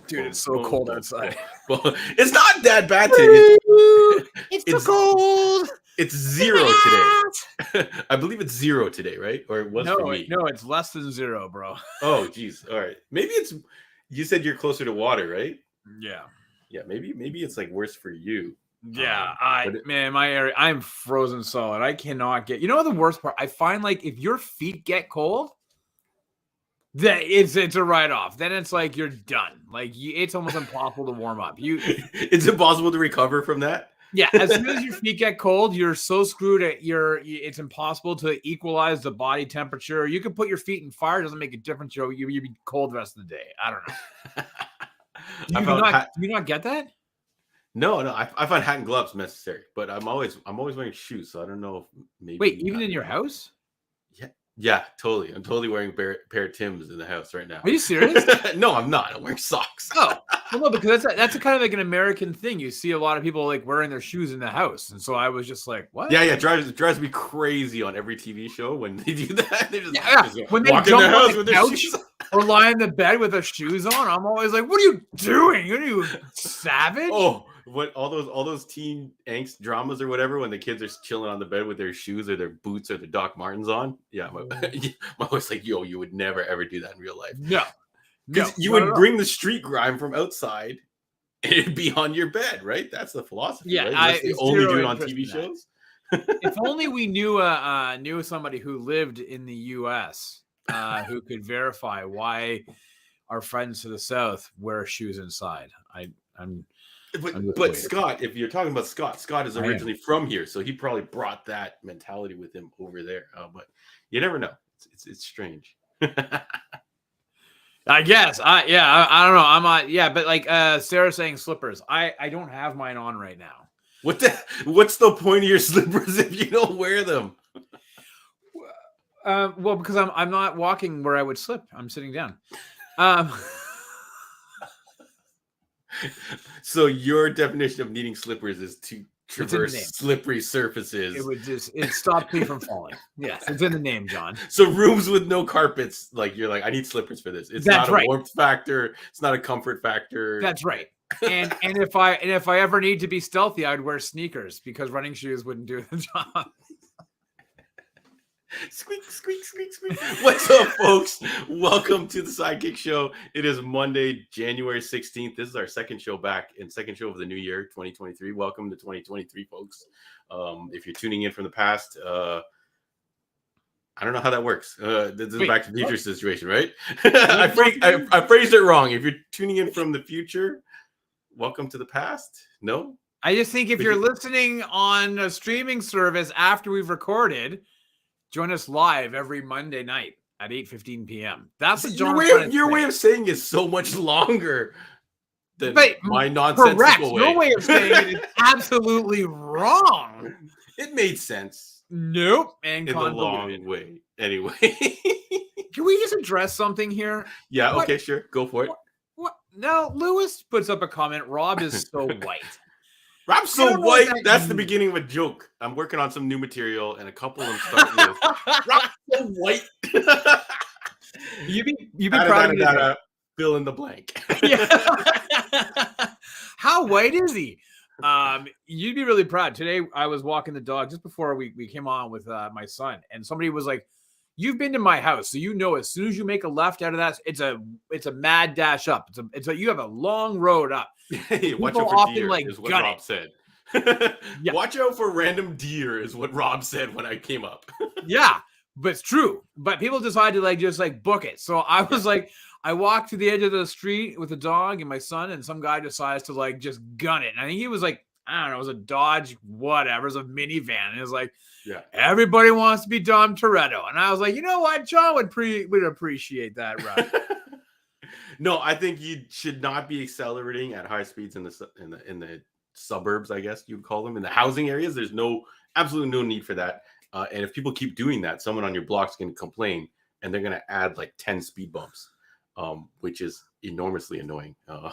Dude, it's so cold outside. Well, it's not that bad today. It's so cold. It's 0 today. I believe it's 0 today, right? Or it was for me. No, it's less than 0, bro. Oh, geez. All right. Maybe it's. You said you're closer to water, right? Yeah. Yeah. Maybe it's like worse for you. Yeah. Man, my area, I'm frozen solid. I cannot get. You know what the worst part? I find like if your feet get cold, that it's a write-off. Then it's like you're done. Like it's almost impossible to warm up. It's impossible to recover from that. Yeah, as soon as your feet get cold, you're so screwed. It's impossible to equalize the body temperature. You can put your feet in fire; it doesn't make a difference. You'd be cold the rest of the day. I don't know. Do you not get that? No. I find hat and gloves necessary, but I'm always wearing shoes, so I don't know if maybe. Wait, even in your house? Yeah, totally. I'm totally wearing a pair of Timbs in the house right now. Are you serious? No, I'm not. I'm wearing socks. Oh, well, no, because that's a kind of like an American thing. You see a lot of people like wearing their shoes in the house, and so I was just like, "What?" Yeah, it drives me crazy on every TV show when they do that. They just when they jump on the couch or lie in the bed with their shoes on, I'm always like, "What are you doing? Are you savage?" Oh, what all those teen angst dramas or whatever when the kids are chilling on the bed with their shoes or their boots or their Doc Martens on. Yeah, my wife's like, "Yo, you would never ever do that in real life." No. Because you would bring the street grime from outside and it'd be on your bed, right? That's the philosophy. Yeah, right? They only do it on TV shows. If only we knew somebody who lived in the U.S. Who could verify why our friends to the south wear shoes inside. But Scott, if you're talking about Scott is originally from here, so he probably brought that mentality with him over there. But you never know. It's strange. I guess. I don't know. I'm not. Yeah, but like Sarah saying slippers. I don't have mine on right now. What's the point of your slippers if you don't wear them? Well, because I'm not walking where I would slip. I'm sitting down. So your definition of needing slippers is to traverse slippery surfaces. It stopped me from falling. Yes, it's in the name, John. So rooms with no carpets, like you're like, I need slippers for this. It's not a warmth factor. It's not a comfort factor. That's right. And if I ever need to be stealthy, I'd wear sneakers because running shoes wouldn't do the job. Squeak, squeak, squeak, squeak. What's up, folks? Welcome to the Sidekick Show. It is Monday, January 16th. This is our second show back and second show of the new year, 2023. Welcome to 2023, folks. If you're tuning in from the past, I don't know how that works. This is a Back to the Future situation, right? I phrased it wrong. If you're tuning in from the future, welcome to the past. No? I just think if you're listening on a streaming service after we've recorded, join us live every Monday night at 8:15 p.m. That's what your way of saying is so much longer than my nonsensical correct. way. Your way of saying it is absolutely wrong. It made sense. Nope. And in the long way. Anyway. Can we just address something here? Yeah, okay, sure. Go for it. What? Now, Lewis puts up a comment. Rob is so white. Rob's so white. That's the beginning of a joke. I'm working on some new material, and a couple of them start with Rob's so white. You be proud of me. Fill in the blank. Yeah. How white is he? You'd be really proud. Today, I was walking the dog just before we came on with my son, and somebody was like, "You've been to my house, so you know as soon as you make a left out of that, it's a mad dash up. You have a long road up." Hey, watch out for deer is what Rob said. Yeah. Watch out for random deer is what Rob said when I came up. Yeah, but it's true. But people decide to just book it. So I was I walked to the edge of the street with the dog and my son, and some guy decides to just gun it. And I think he was I don't know, it was a Dodge, whatever, it was a minivan. And it was everybody wants to be Dom Toretto. And I was like, you know what? John would appreciate that, Rob. No, I think you should not be accelerating at high speeds in the suburbs, I guess you'd call them, in the housing areas. There's absolutely no need for that. And if people keep doing that, someone on your block's going to complain, and they're going to add 10 speed bumps, which is enormously annoying. All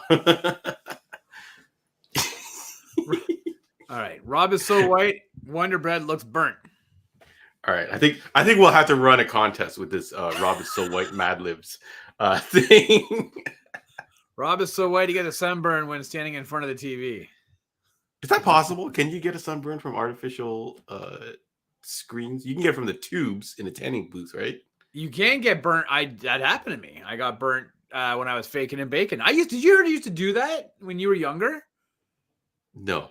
right, Rob is so white. Wonder Bread looks burnt. All right, I think we'll have to run a contest with this Rob is so white Mad Libs thing. Rob is so white he gets a sunburn when standing in front of the TV. Is that possible? Can you get a sunburn from artificial screens? You can get it from the tubes in a tanning booth, right? You can get burnt. That happened to me. I got burnt when I was faking and baking. Did you ever used to do that when you were younger? No.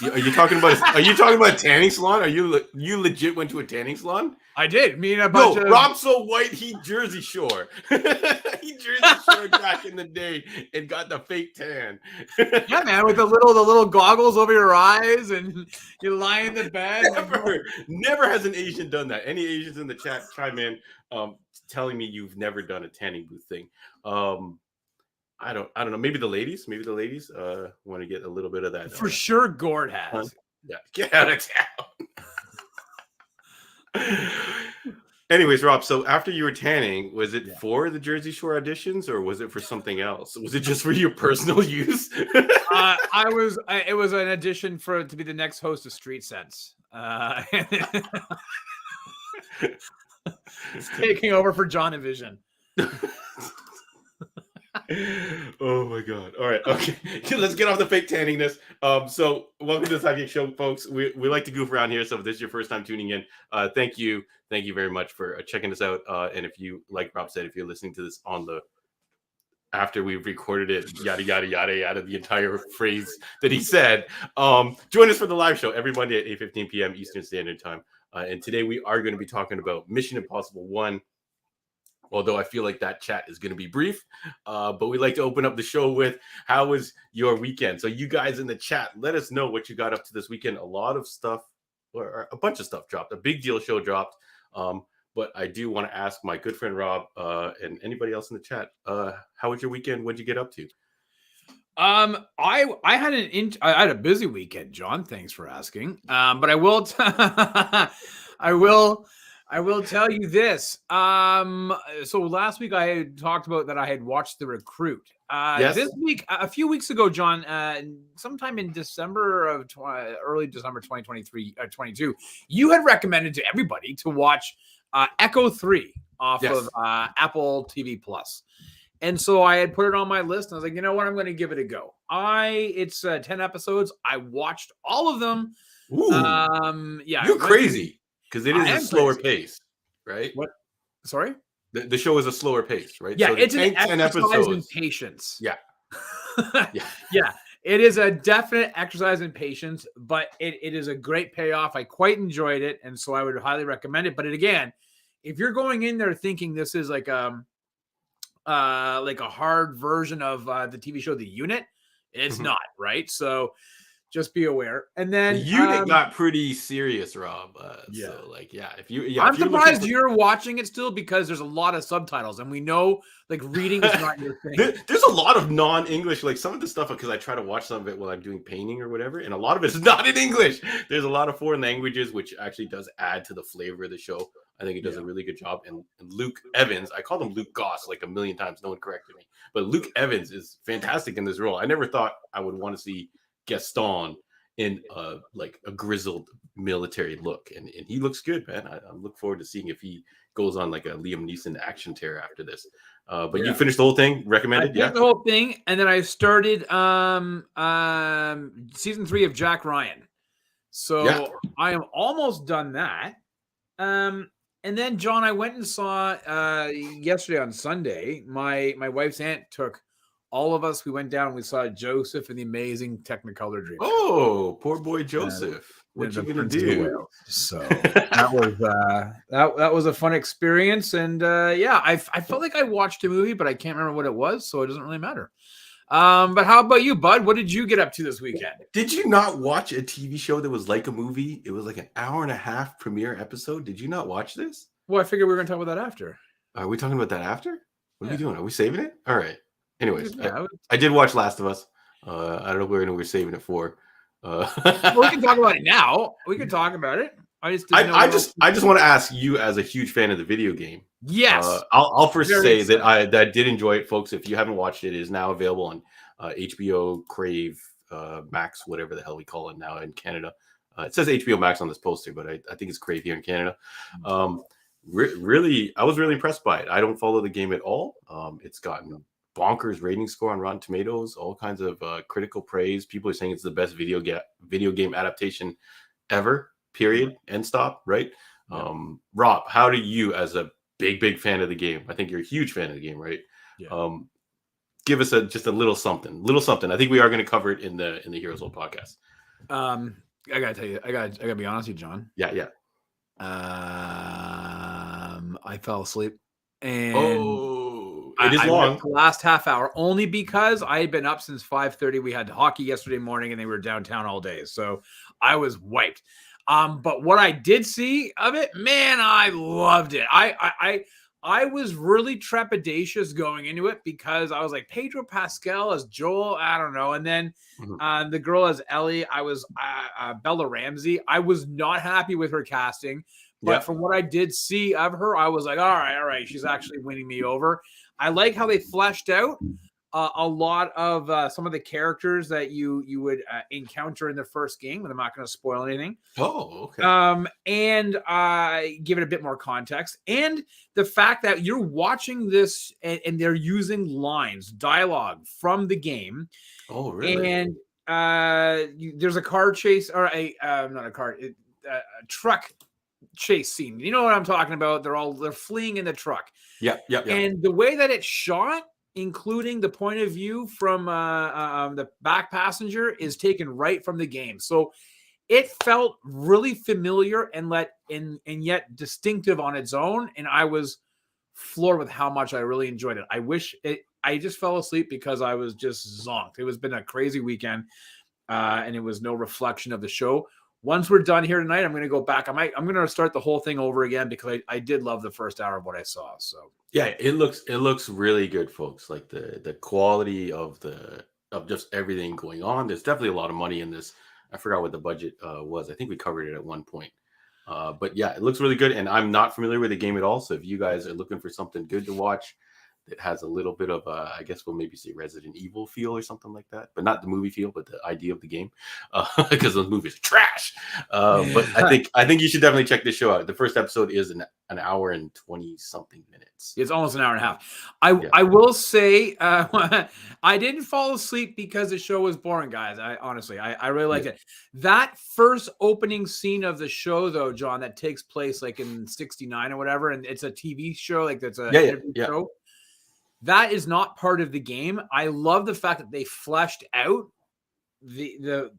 Are you talking about a tanning salon? Are you legit went to a tanning salon? I did. Me and a bunch of Rob's so white he Jersey Shore. He Jersey Shore back in the day and got the fake tan. Yeah, man, with the little goggles over your eyes and you lie in the bed. Never has an Asian done that. Any Asians in the chat chime in, telling me you've never done a tanning booth thing. I don't know. Maybe the ladies want to get a little bit of that. For sure, Gord has. Yeah, get out of town. Anyways, Rob, so after you were tanning, was it for the Jersey Shore auditions or was it for something else? Was it just for your personal use? It was an audition to be the next host of Street Sense. Taking over for John Vision. Oh my god. All right. Okay. Let's get off the fake tanningness. So welcome to the Sidekick Show, folks. We like to goof around here. So if this is your first time tuning in, thank you very much for checking us out. And if you, like Rob said, if you're listening to this after we've recorded it, yada yada yada yada, the entire phrase that he said, join us for the live show every Monday at 8:15 p.m. Eastern Standard Time. And today we are going to be talking about Mission Impossible 1. Although I feel like that chat is going to be brief, but we like to open up the show with, how was your weekend? So you guys in the chat, let us know what you got up to this weekend. A lot of stuff, or a bunch of stuff dropped. A big deal show dropped. But I do want to ask my good friend Rob and anybody else in the chat, how was your weekend? What'd you get up to? I had a busy weekend, John. Thanks for asking. But I will I will tell you this. So last week I had talked about that I had watched The Recruit. Yes. This week, a few weeks ago, John, sometime in early December 2023, 22, you had recommended to everybody to watch Echo 3 off of Apple TV Plus. And so I had put it on my list and I was like, you know what? I'm going to give it a go. It's 10 episodes. I watched all of them. Ooh. You're crazy. Because it is a slower pace, right? What? Sorry? The show is a slower pace, right? Yeah, so it's an exercise in patience. Yeah. Yeah. It is a definite exercise in patience, but it is a great payoff. I quite enjoyed it, and so I would highly recommend it. But again, if you're going in there thinking this is like a hard version of the TV show The Unit, it's not, right? So just be aware. And then The Unit got pretty serious, Rob. So I'm surprised you're watching it still because there's a lot of subtitles, and we know like reading is not your thing. There's a lot of non-English, like some of the stuff, because I try to watch some of it while I'm doing painting or whatever, and a lot of it is not in English. There's a lot of foreign languages, which actually does add to the flavor of the show. I think it does a really good job. And Luke Evans, I called him Luke Goss like a million times. No one corrected me. But Luke Evans is fantastic in this role. I never thought I would want to see Gaston in like a grizzled military look. And he looks good, man. I look forward to seeing if he goes on like a Liam Neeson action tear after this. But you finished the whole thing? Recommended? The whole thing. And then I started season 3 of Jack Ryan. So I am almost done that. And then, John, I went and saw yesterday on Sunday, my wife's aunt took all of us. We went down and we saw Joseph and the Amazing Technicolor Dreamcoat. Oh, poor boy Joseph. What you going to do? So that was a fun experience. And I felt like I watched a movie, but I can't remember what it was. So it doesn't really matter. But how about you, bud? What did you get up to this weekend? Did you not watch a TV show that was like a movie? It was like an hour and a half premiere episode. Did you not watch this? Well, I figured we were going to talk about that after. Are we talking about that after? What are we doing? Are we saving it? All right. Anyways, I did watch Last of Us. I don't know where we're saving it for. Well, we can talk about it now. We can talk about it. I just want to ask you, as a huge fan of the video game. Yes, I'll first say that I did enjoy it, folks. If you haven't watched it, it is now available on HBO, Crave, Max, whatever the hell we call it now in Canada. It says HBO Max on this poster, but I think it's Crave here in Canada. Really, I was really impressed by it. I don't follow the game at all. It's gotten bonkers rating score on Rotten Tomatoes, all kinds of critical praise. People are saying it's the best video game adaptation ever, period, end stop, right? Yeah. Rob, how do you, as a big fan of the game, I think you're a huge fan of the game, right? Yeah. Give us just a little something. I think we are going to cover it in the Heroes World podcast. I gotta tell you, I gotta be honest with you, John. Yeah. I fell asleep, and it is long. The last half hour only because I had been up since 5:30. We had hockey yesterday morning, and they were downtown all day, so I was wiped. But what I did see of it, man, I loved it. I was really trepidatious going into it because I was like, Pedro Pascal as Joel, I don't know. And then the girl as Ellie, I was Bella Ramsey. I was not happy with her casting. But from what I did see of her, I was like, all right. She's actually winning me over. I like how they fleshed out a lot of some of the characters that you would encounter in the first game, but I'm not going to spoil anything. Oh, okay. And give it a bit more context. And the fact that you're watching this and they're using dialogue from the game. Oh, really? And there's a car chase or a truck chase scene. You know what I'm talking about? They're fleeing in the truck. Yeah. And the way that it's shot, including the point of view from the back passenger, is taken right from the game. So it felt really familiar and yet distinctive on its own. And I was floored with how much I really enjoyed it. I just fell asleep because I was just zonked. It was been a crazy weekend, and it was no reflection of the show. Once we're done here tonight, I'm going to go back. I'm going to start the whole thing over again because I did love the first hour of what I saw. So yeah, it looks really good, folks. Like the quality of just everything going on. There's definitely a lot of money in this. I forgot what the budget was. I think we covered it at one point. But yeah, it looks really good. And I'm not familiar with the game at all. So if you guys are looking for something good to watch, that has a little bit of I guess we'll maybe say Resident Evil feel or something like that, but not the movie feel, but the idea of the game, because those movies are trash. But I think you should definitely check this show out. The first episode is an hour and 20 something minutes. It's almost an hour and a half. I will say I didn't fall asleep because the show was boring, guys. I really liked it. That first opening scene of the show, though, John, that takes place like in '69 or whatever, and it's a TV show, like that's a interview show. That is not part of the game. I love the fact that they fleshed out there's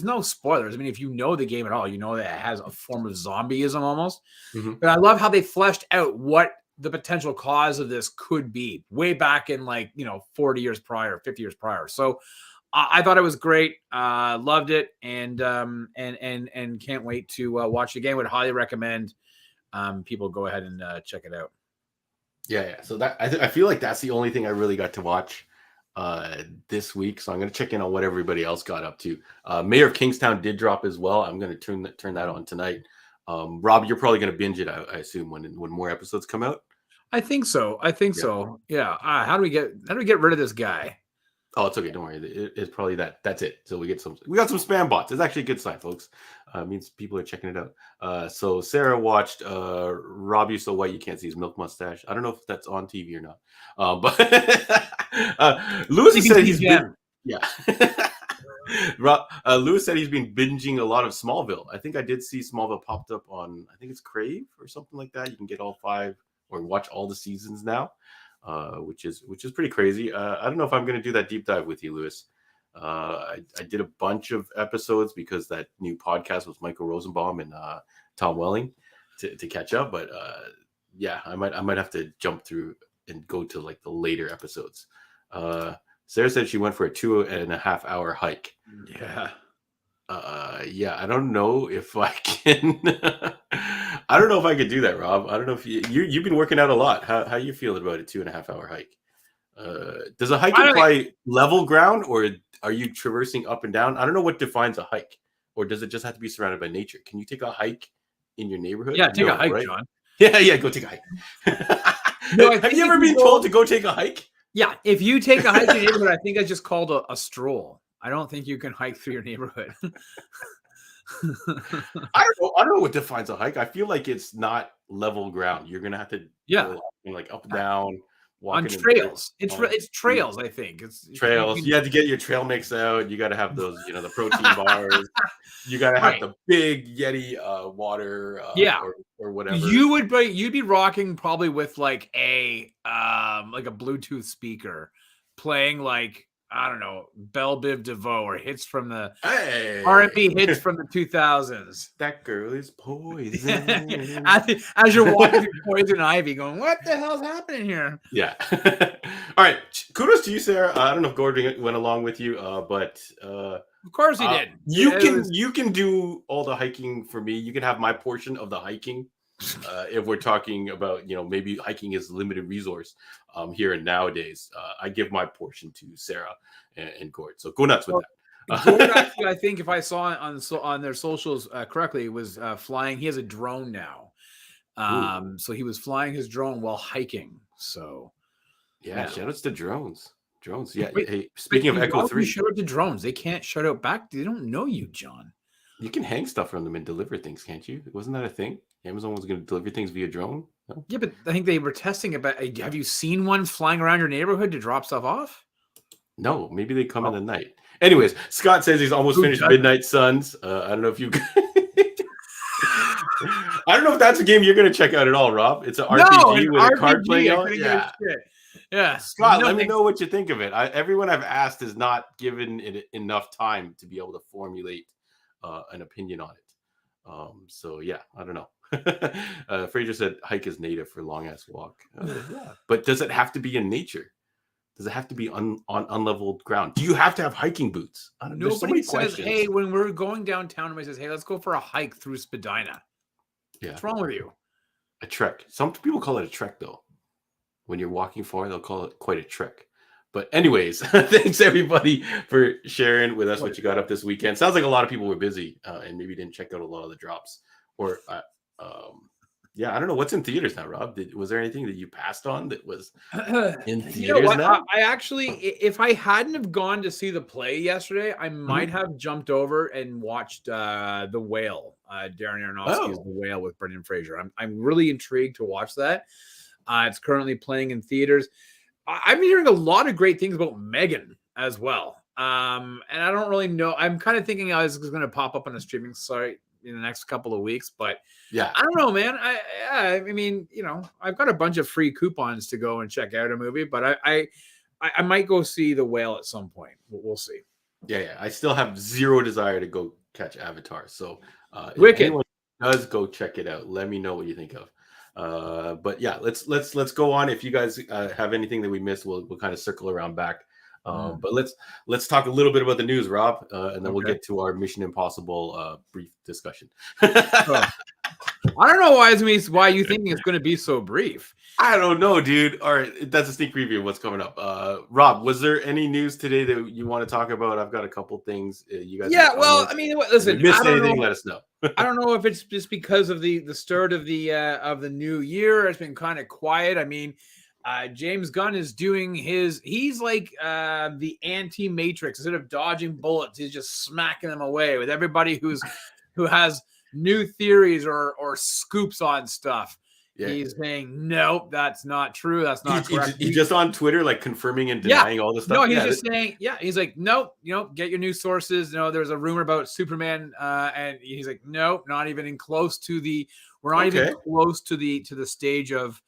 no spoilers. I mean, if you know the game at all, you know that it has a form of zombieism almost. Mm-hmm. But I love how they fleshed out what the potential cause of this could be way back in 40 years prior, 50 years prior. So I thought it was great. Loved it. And can't wait to watch the game. Would highly recommend people go ahead and check it out. Yeah. So that I feel like that's the only thing I really got to watch this week. So I'm going to check in on what everybody else got up to. Mayor of Kingstown did drop as well. I'm going to turn that on tonight. Rob, you're probably going to binge it, I assume, when more episodes come out. I think so. So. Yeah. How do we get rid of this guy? Oh, it's okay. Don't worry. It's probably that. That's it. So we got some spam bots. It's actually a good sign, folks. It means people are checking it out. So Sarah watched Rob, You So White You Can't See His Milk Mustache. I don't know if that's on TV or not. But Lewis said he's been. Yeah. Lewis said he's been binging a lot of Smallville. I think I did see Smallville popped up on, I think it's Crave or something like that. You can get all 5 or watch all the seasons now. Which is pretty crazy. I don't know if I'm going to do that deep dive with you, Lewis. I did a bunch of episodes because that new podcast was Michael Rosenbaum and Tom Welling to catch up. But yeah, I might have to jump through and go to like the later episodes. Sarah said she went for a 2.5 hour hike. Yeah. Yeah, I don't know if I can. I don't know if I could do that, Rob. I don't know if you've been working out a lot. How you feeling about a 2.5 hour hike? Does a hike imply level ground, or are you traversing up and down? I don't know what defines a hike, or does it just have to be surrounded by nature? Can you take a hike in your neighborhood? Yeah, take a hike, right? John. Yeah, go take a hike. Have you ever been told to go take a hike? Yeah, if you take a hike in your neighborhood, I think that's just called a stroll. I don't think you can hike through your neighborhood. I don't know what defines a hike. I feel like it's not level ground. You're gonna have to go like up and down, walking in trails. dirt It's trails, I think. It's trails. You had to get your trail mix out. You got to have those, the protein bars. You got to have Right. the big Yeti water Yeah. or whatever. You'd be rocking probably with like a Bluetooth speaker playing like, I don't know, Belle Biv DeVoe or hits from the R&B hits from the 2000s. That girl is poison. as you're walking through Poison Ivy going, what the hell's happening here? Yeah. All right. Kudos to you, Sarah. I don't know if Gordon went along with you, but of course he did. You can do all the hiking for me. You can have my portion of the hiking. If we're talking about, maybe hiking is a limited resource here and nowadays, I give my portion to Sarah and Gord. So go nuts with that. Gord actually, I think if I saw it on their socials correctly, was flying. He has a drone now. So he was flying his drone while hiking. So yeah, shout outs to drones. Yeah. Wait, hey, speaking of Echo 3, shout out to drones. They can't shout out back. They don't know you, John. You can hang stuff from them and deliver things, can't you? Wasn't that a thing? Amazon was going to deliver things via drone. No? Yeah, but I think they were testing it. Have you seen one flying around your neighborhood to drop stuff off? No, maybe they come in the night. Anyways, Scott says he's almost finished Midnight Suns. I don't know if you. I don't know if that's a game you're going to check out at all, Rob. It's an RPG with a card playing out. Yeah. Scott, let me know what you think of it. Everyone I've asked has not given it enough time to be able to formulate an opinion on it. So yeah, I don't know. Fraser said hike is native for long ass walk. Yeah. But does it have to be in nature? Does it have to be on unleveled ground? Do you have to have hiking boots? Nobody says, hey, when we're going downtown, nobody says, hey, let's go for a hike through Spadina. Yeah. What's wrong with you? A trek. Some people call it a trek, though. When you're walking far, they'll call it quite a trek. But anyways, thanks everybody for sharing with us what you got up this weekend. Sounds like a lot of people were busy and maybe didn't check out a lot of the drops. Or, I don't know what's in theaters now, Rob. Was there anything that you passed on that was in theaters now? I actually, if I hadn't have gone to see the play yesterday, I might have jumped over and watched The Whale, Darren Aronofsky's The Whale with Brendan Fraser. I'm really intrigued to watch that. It's currently playing in theaters. I've been hearing a lot of great things about Megan as well. And I don't really know. I'm kind of thinking it's going to pop up on a streaming site in the next couple of weeks, but yeah, I don't know, man. I mean, I've got a bunch of free coupons to go and check out a movie, but I might go see The Whale at some point. We'll see. Yeah. I still have zero desire to go catch Avatar. So Wicked. If anyone does go check it out, let me know what you think of. But yeah, let's go on. If you guys have anything that we missed, we'll kind of circle around back. But let's talk a little bit about the news, Rob, and then we'll get to our Mission Impossible brief discussion. I don't know why you thinking it's going to be so brief. I don't know, dude. All right, that's a sneak preview of what's coming up. Rob, was there any news today that you want to talk about? I've got a couple things. You guys? Yeah, well, I mean, listen. If you missed anything, let us know. I don't know if it's just because of the start of the new year. It's been kind of quiet. I mean, James Gunn is doing he's like the anti-Matrix. Instead of dodging bullets, he's just smacking them away with everybody who has new theories or scoops on stuff. Yeah. He's saying, nope, that's not true. That's not correct. He's just on Twitter, like confirming and denying all this stuff. No, he's just saying, he's like, nope, get your news sources. There's a rumor about Superman, and he's like, nope, not even close to we're not even close to the stage of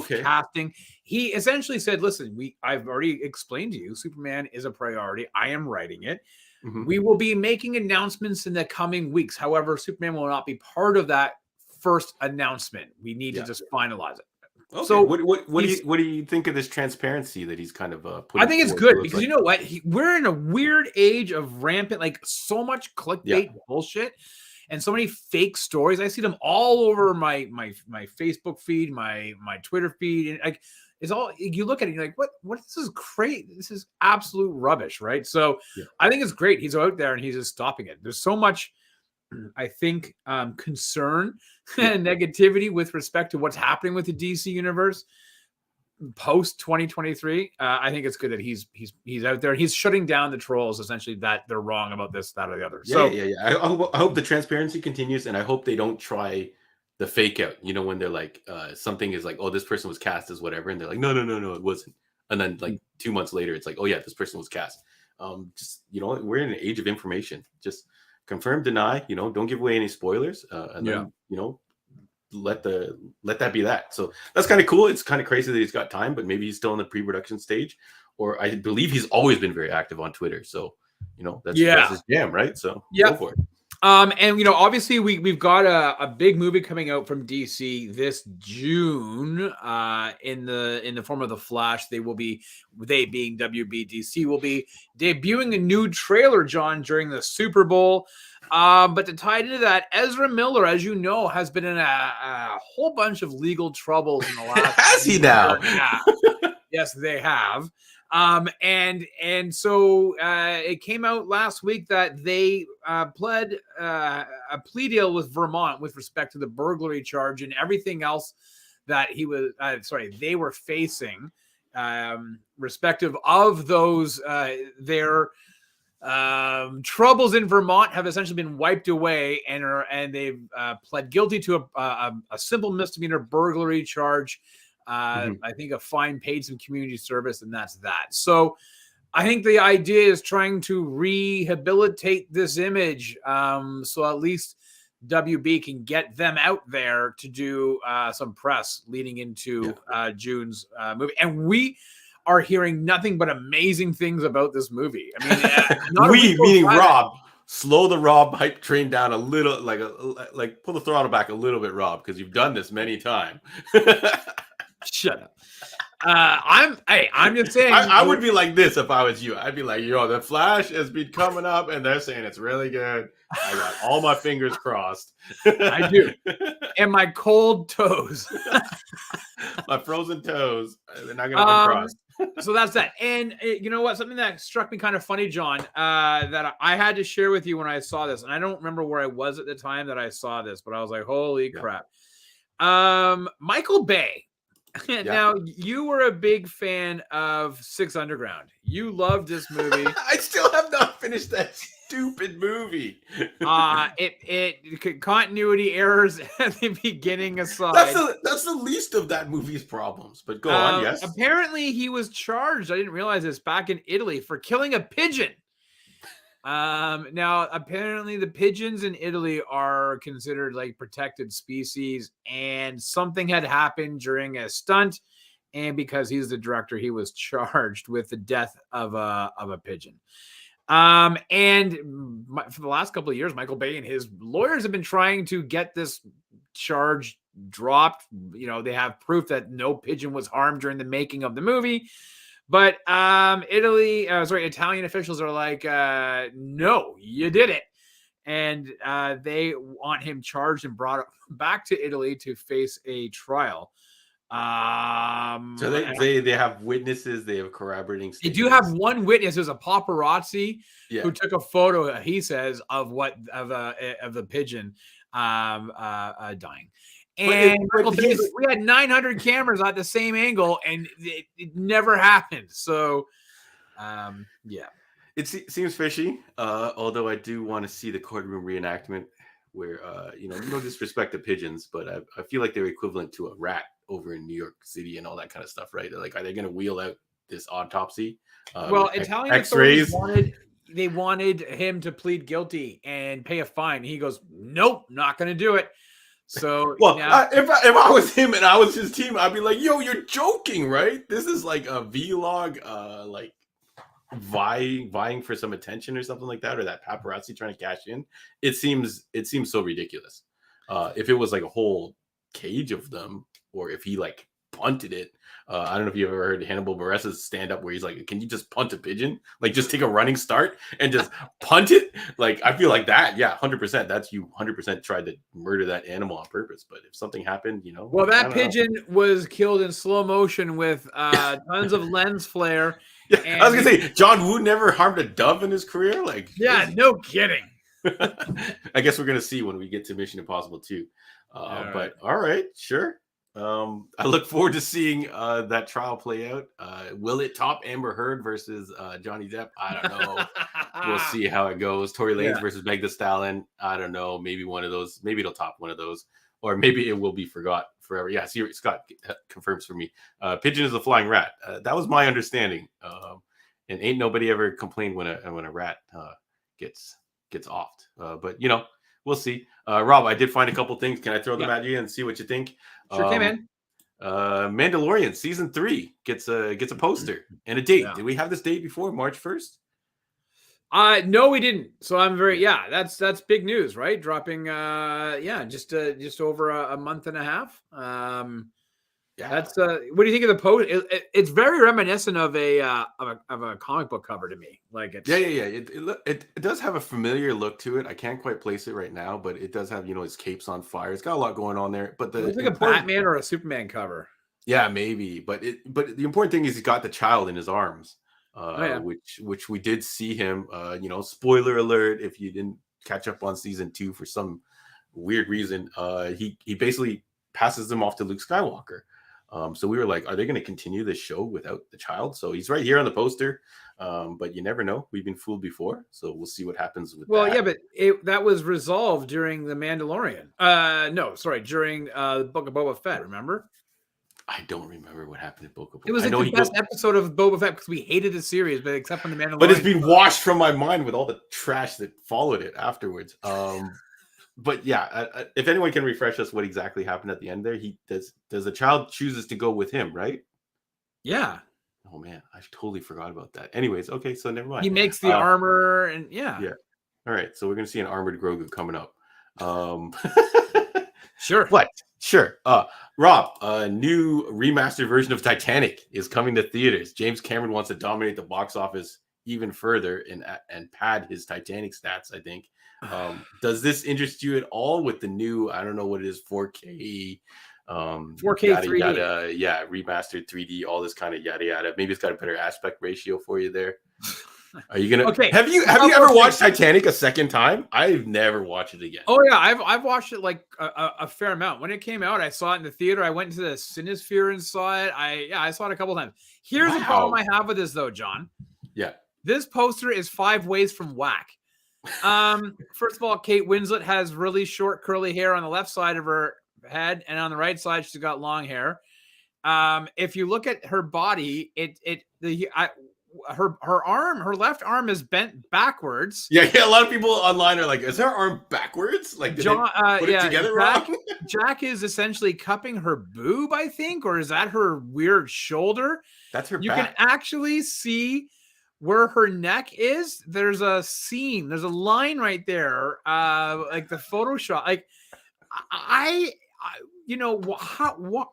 casting. He essentially said, listen, I've already explained to you, Superman is a priority. I am writing it. Mm-hmm. We will be making announcements in the coming weeks. However, Superman will not be part of that first announcement. We need to just finalize it. Okay. So what do you think of this transparency that he's kind of putting? I think it's good because you know what? We're in a weird age of rampant, like so much clickbait bullshit and so many fake stories. I see them all over my Facebook feed, my Twitter feed, and like it's all. You look at it, you're like, what? This is great. This is absolute rubbish, right? So I think it's great. He's out there and he's just stopping it. There's so much, I think, concern and negativity with respect to what's happening with the DC universe post 2023. I think it's good that he's out there and he's shutting down the trolls, essentially, that they're wrong about this, that, or the other. Yeah. I hope the transparency continues, and I hope they don't try the fake out. You know, when they're like, something is like, oh, this person was cast as whatever, and they're like, no, it wasn't. And then like 2 months later, it's like, oh yeah, this person was cast. Just, you know, we're in an age of information. Just confirm, deny. You know, don't give away any spoilers, and then, you know, let that be that. So that's kind of cool. It's kind of crazy that he's got time, but maybe he's still in the pre-production stage. Or I believe he's always been very active on Twitter. So, you know, that's his jam, right? So go for it. And you know, obviously we've got a big movie coming out from DC this June, in the form of The Flash. They being WBDC will be debuting a new trailer, John, during the Super Bowl. But to tie into that, Ezra Miller, as you know, has been in a whole bunch of legal troubles in the last has he now? Yes, they have. And so it came out last week that they pled a plea deal with Vermont with respect to the burglary charge and everything else that they were facing, respective of those. Their troubles in Vermont have essentially been wiped away, and they've pled guilty to a simple misdemeanor burglary charge. I think a fine, paid some community service, and that's that. So I think the idea is trying to rehabilitate this image, so at least WB can get them out there to do some press leading into June's movie. And we are hearing nothing but amazing things about this movie. I mean, we meaning Rob. Slow the Rob hype train down a little, like pull the throttle back a little bit, Rob, because you've done this many times. Shut up. I'm just saying. I would be like this if I was you. I'd be like, yo, The Flash has been coming up, and they're saying it's really good. I got all my fingers crossed. I do. And my cold toes. My frozen toes. They're not going to uncross. So that's that. And you know what? Something that struck me kind of funny, John, that I had to share with you when I saw this. And I don't remember where I was at the time that I saw this, but I was like, holy crap. Michael Bay. Now, you were a big fan of Six Underground. You loved this movie. I still have not finished that stupid movie. It continuity errors at the beginning aside. That's the least of that movie's problems. But go on, yes. Apparently, he was charged. I didn't realize this, back in Italy for killing a pigeon. Now apparently the pigeons in Italy are considered like protected species, and something had happened during a stunt, and because he's the director, he was charged with the death of a pigeon. For the last couple of years, Michael Bay and his lawyers have been trying to get this charge dropped. You know, they have proof that no pigeon was harmed during the making of the movie. But Italian officials are like, no, you did it. And they want him charged and brought back to Italy to face a trial. So they have witnesses, they have corroborating statements. They do have one witness who's a paparazzi who took a photo, he says, of the pigeon dying. And we had 900 cameras at the same angle, and it never happened. So, it seems fishy. Although I do want to see the courtroom reenactment where, no disrespect to pigeons, but I feel like they're equivalent to a rat over in New York City and all that kind of stuff, right? Like, are they going to wheel out this autopsy? Italian X-rays. They wanted him to plead guilty and pay a fine. He goes, nope, not going to do it. So, if I was him and I was his team, I'd be like, yo, you're joking, right? This is like a vlog, like vying for some attention or something like that, or that paparazzi trying to cash in. It seems so ridiculous. If it was like a whole cage of them, or if he like punted it. I don't know if you ever heard Hannibal Buress's stand up where he's like, can you just punt a pigeon? Like, just take a running start and just punt it? Like, I feel like that. Yeah, 100%. That's you 100% tried to murder that animal on purpose. But if something happened, Well, that pigeon was killed in slow motion with tons of lens flare. Yeah, I was going to say, John Woo never harmed a dove in his career? Like, no kidding. I guess we're going to see when we get to Mission Impossible 2. But all right, sure. I look forward to seeing that trial play out. Will it top Amber Heard versus Johnny Depp? I don't know. We'll see how it goes. Tory Lanez versus Meg Thee Stallion. I don't know. Maybe one of those. Maybe it'll top one of those. or maybe it will be forgot forever. Yeah, see, Scott confirms for me. Pigeon is a flying rat. That was my understanding. And ain't nobody ever complained when a rat gets offed. But we'll see. Rob, I did find a couple things. Can I throw them at you and see what you think? Sure can, man. Mandalorian season 3 gets a poster and a date. Yeah. Did we have this date before March 1st? No, we didn't. So I'm that's big news, right? Dropping just over a month and a half. That's what do you think of the post? It's very reminiscent of a comic book cover to me. Like it's it does have a familiar look to it. I can't quite place it right now, but it does have his cape's on fire. It's got a lot going on there. But it's like a Batman or a Superman cover. Yeah, maybe. But the important thing is he's got the child in his arms. Which we did see him. Spoiler alert! If you didn't catch up on season 2 for some weird reason, he basically passes them off to Luke Skywalker. So we were like, are they going to continue this show without the child? So he's right here on the poster, but you never know. We've been fooled before, so we'll see what happens with that. Well, yeah, but that was resolved during The Mandalorian. During the Book of Boba Fett. Remember? I don't remember what happened in Book of Boba. It was like the best episode of Boba Fett because we hated the series, but except for The Mandalorian. But it's been washed from my mind with all the trash that followed it afterwards. But yeah, if anyone can refresh us what exactly happened at the end there, does the child chooses to go with him, right? Yeah. Oh man, I totally forgot about that. Anyways, okay, so never mind. He makes the armor and yeah. All right, so we're gonna see an armored Grogu coming up. Sure. What? Sure. Rob, a new remastered version of Titanic is coming to theaters. James Cameron wants to dominate the box office even further and pad his Titanic stats, I think. Does this interest you at all with the new, I don't know what it is, 4K 3D. Yada, remastered 3D, all this kind of yada yada. Maybe it's got a better aspect ratio for you there. Are you gonna have you ever watched Titanic a second time? I've never watched it again. Oh yeah, I've watched it like a fair amount. When it came out, I saw it in the theater. I went into the Cinesphere and saw it. I saw it a couple times. Here's the problem I have with this though, John. Yeah. This poster is 5 ways from whack. First of all, Kate Winslet has really short curly hair on the left side of her head, and on the right side she's got long hair. If you look at her body, her left arm is bent backwards. Yeah. A lot of people online are like, "Is her arm backwards? Like, did they put it together wrong?" Jack is essentially cupping her boob, I think, or is that her weird shoulder? That's her. You can actually see where her neck is. There's a seam. There's a line right there. Like the Photoshop. Like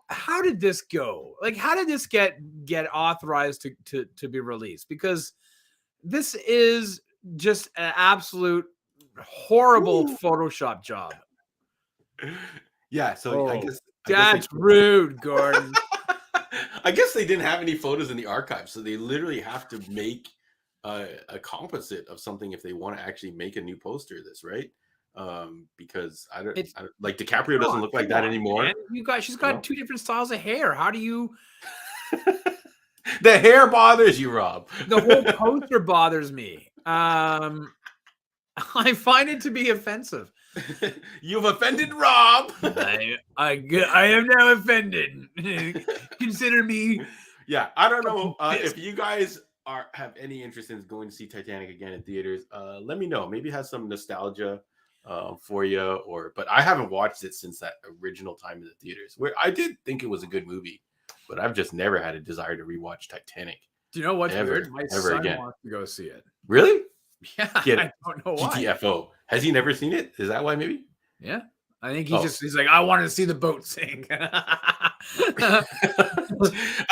how did this go? Like, how did this get authorized to be released? Because this is just an absolute horrible Photoshop job. Yeah, so I guess that's rude, Gordon. I guess they didn't have any photos in the archive, so they literally have to make a composite of something if they want to actually make a new poster of this, right? Because I don't like DiCaprio doesn't look like that anymore. Man. She's got 2 different styles of hair. How do you? The hair bothers you, Rob. The whole poster bothers me. I find it to be offensive. You've offended Rob. I am now offended. Consider me. Yeah, I don't know if you guys have any interest in going to see Titanic again in theaters. Let me know. Maybe it has some nostalgia for you, but I haven't watched it since that original time in the theaters, where I did think it was a good movie, but I've just never had a desire to rewatch Titanic. Do you know what's weird? My son wants to go see it. Really? Yeah, I don't know why. GTFO. Has he never seen it? Is that why? Maybe. Yeah, I think he's like, I wanted to see the boat sink. You're gonna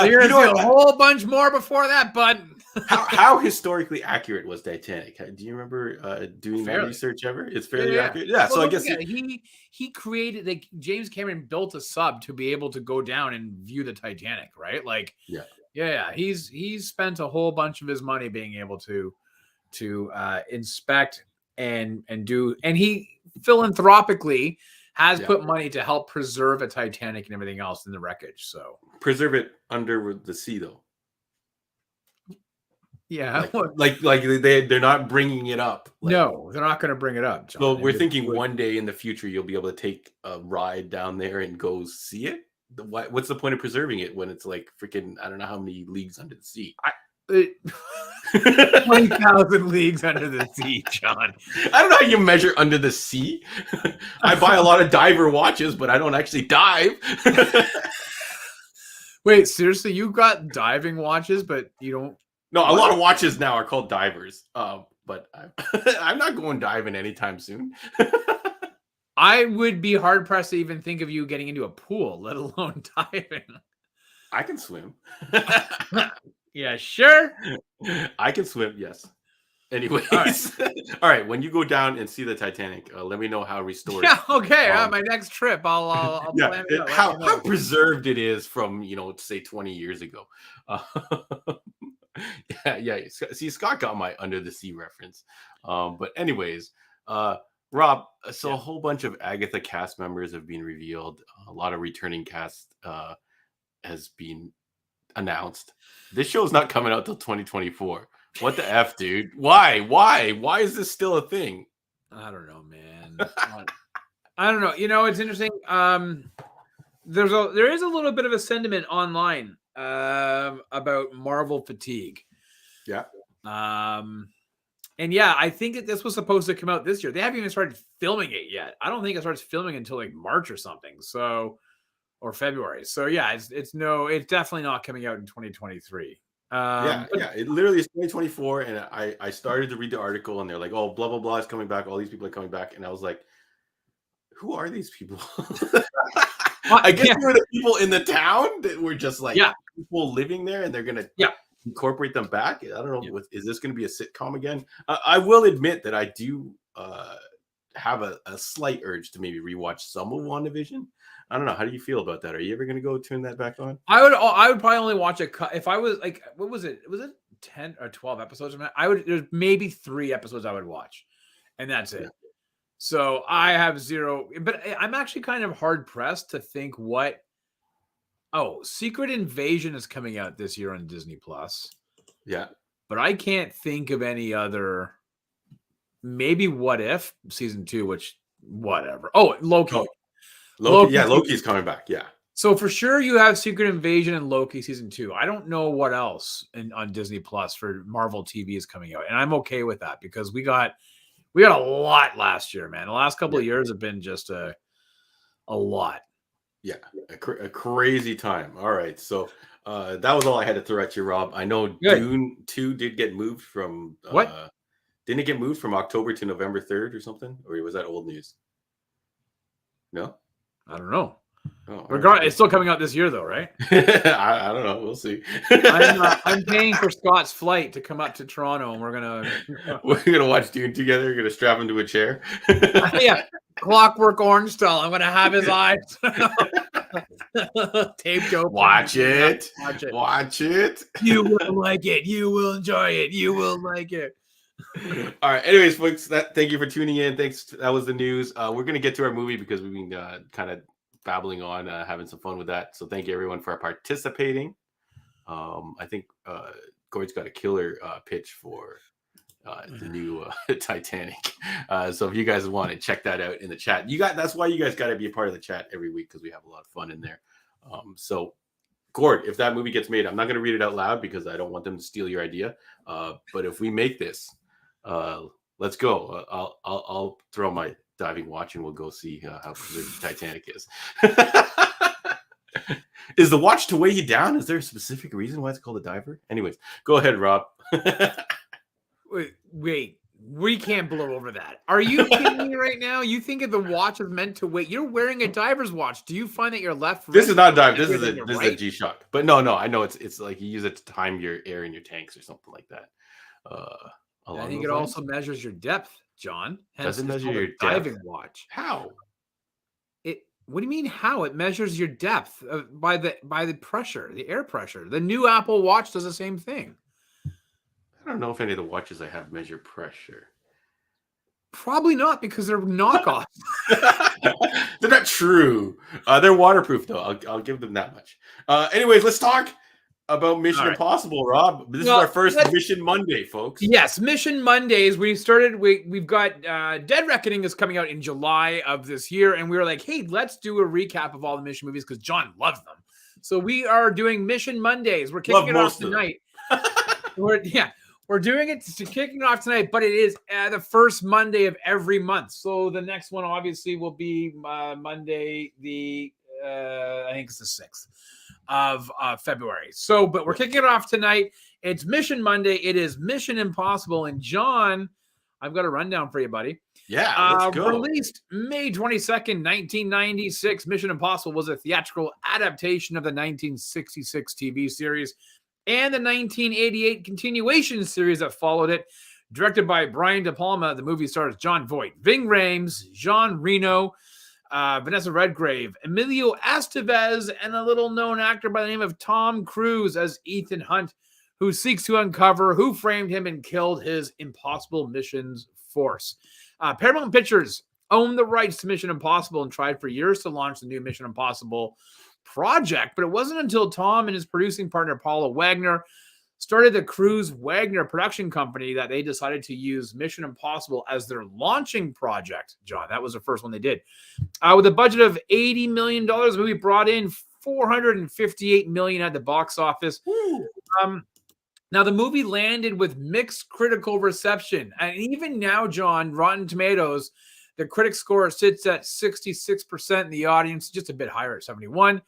see a whole bunch more before that, bud. How historically accurate was Titanic? Do you remember doing that research ever? It's fairly accurate. Yeah. So I guess he created, like, James Cameron built a sub to be able to go down and view the Titanic, right? Like, yeah. He's spent a whole bunch of his money being able to inspect and do, and he philanthropically has put money to help preserve a Titanic and everything else in the wreckage. So preserve it under the sea, though. Yeah. They're not bringing it up. No, they're not going to bring it up, John. So we're thinking one day in the future you'll be able to take a ride down there and go see it. What's the point of preserving it when it's like freaking I don't know how many leagues under the sea? 20,000 leagues under the sea, John. I don't know how you measure under the sea. I buy a lot of diver watches, but I don't actually dive. Wait, seriously? You got diving watches, but you don't? No, a lot of watches now are called divers. But I'm not going diving anytime soon. I would be hard pressed to even think of you getting into a pool, let alone diving. I can swim. Yeah, sure. I can swim. Yes. Anyways, all right. When you go down and see the Titanic, let me know how restored. Yeah. Okay. My next trip, I'll plan it out. How preserved it is from say 20 years ago. Yeah. See, Scott got my under the sea reference. But anyways, Rob. So a whole bunch of Agatha cast members have been revealed. A lot of returning cast has been announced. This show is not coming out till 2024. What the F, dude? Why is this still a thing? I don't know, man. I don't know. It's interesting. There is a little bit of a sentiment online about Marvel fatigue. Yeah. And yeah, I think that this was supposed to come out this year. They haven't even started filming it yet. I don't think it starts filming until like March or something. Or February. So yeah, it's definitely not coming out in 2023. It literally is 2024. And I started to read the article and they're like, oh, blah, blah, blah is coming back. All these people are coming back. And I was like, who are these people? I guess they were the people in the town that were just like people living there and they're going to incorporate them back. I don't know. Is this going to be a sitcom again? I will admit that I do have a slight urge to maybe rewatch some of WandaVision. I don't know. How do you feel about that? Are you ever going to go turn that back on? I would probably only watch it if I was like, what was it? Was it 10 or 12 episodes? There's maybe 3 episodes I would watch, and that's it. Yeah. So I have 0, but I'm actually kind of hard pressed to think what. Oh, Secret Invasion is coming out this year on Disney Plus. Yeah, but I can't think of any other. Maybe What If season 2, which whatever. Oh, Loki. Loki's coming back. Yeah. So for sure you have Secret Invasion and Loki season 2. I don't know what else on Disney Plus for Marvel TV is coming out, and I'm okay with that because we got a lot last year, man. The last couple of years have been just a lot. Yeah, a crazy time. All right, so that was all I had to throw at you, Rob. I know Dune 2 did get moved from what? Didn't it get moved from October to November 3rd or something? Or was that old news? No? I don't know. Oh, Regardless, it's still coming out this year, though, right? I don't know. We'll see. I'm paying for Scott's flight to come up to Toronto, and we're gonna watch Dune together. We're gonna strap him to a chair. Yeah, Clockwork Orange style. I'm gonna have his eyes taped open. Watch it. You will like it. You will enjoy it. You will like it. All right. Anyways, folks, thank you for tuning in. Thanks. That was the news. We're gonna get to our movie because we've been kind of babbling on, having some fun with that. So thank you everyone for participating. I think Gord's got a killer pitch for the new Titanic. So if you guys want to check that out in the chat, that's why you guys got to be a part of the chat every week because we have a lot of fun in there. So Gord, if that movie gets made, I'm not going to read it out loud because I don't want them to steal your idea. But if we make this, let's go. I'll throw my diving watch and we'll go see how preserved the Titanic is. Is the watch to weigh you down? Is there a specific reason why it's called a diver? Anyways, go ahead, Rob. Wait, we can't blow over that. Are you kidding me right now? You think the watch is meant to wait? You're wearing a diver's watch. Do you find that your left? This is not a dive. This is a G-Shock. But no, I know it's like you use it to time your air in your tanks or something like that. I think it also measures your depth, John. Does it measure your diving watch? How? What do you mean how? It measures your depth by the pressure, the air pressure. The new Apple Watch does the same thing. I don't know if any of the watches I have measure pressure. Probably not because they're knockoffs. They're not true. They're waterproof though. I'll give them that much. Anyways, let's talk about Mission All right. Impossible, Rob. This is Well, our first Mission Monday, folks. Yes, Mission Mondays. We've got Dead Reckoning is coming out in July of this year, and we were like, hey, let's do a recap of all the Mission movies because John loves them. So we are doing Mission Mondays. We're kicking it off tonight. We're doing it kicking off tonight, but it is the first Monday of every month. So the next one obviously will be Monday, I think it's the 6th of February. So, but we're kicking it off tonight. It's Mission Monday. It is Mission Impossible. And John, I've got a rundown for you, buddy. Yeah, let's go. Released May 22nd, 1996, Mission Impossible was a theatrical adaptation of the 1966 TV series and the 1988 continuation series that followed it. Directed by Brian De Palma, the movie stars Jon Voight, Ving Rhames, Jean Reno, Vanessa Redgrave, Emilio Estevez, and a little-known actor by the name of Tom Cruise as Ethan Hunt, who seeks to uncover who framed him and killed his Impossible Missions force. Paramount Pictures owned the rights to Mission Impossible and tried for years to launch the new Mission Impossible project, but it wasn't until Tom and his producing partner, Paula Wagner, started the Cruise Wagner production company that they decided to use Mission Impossible as their launching project. John, that was the first one they did. With a budget of $80 million, the movie brought in $458 million at the box office. Now, the movie landed with mixed critical reception. And even now, John, Rotten Tomatoes, the critic score sits at 66% in the audience, just a bit higher at 71%.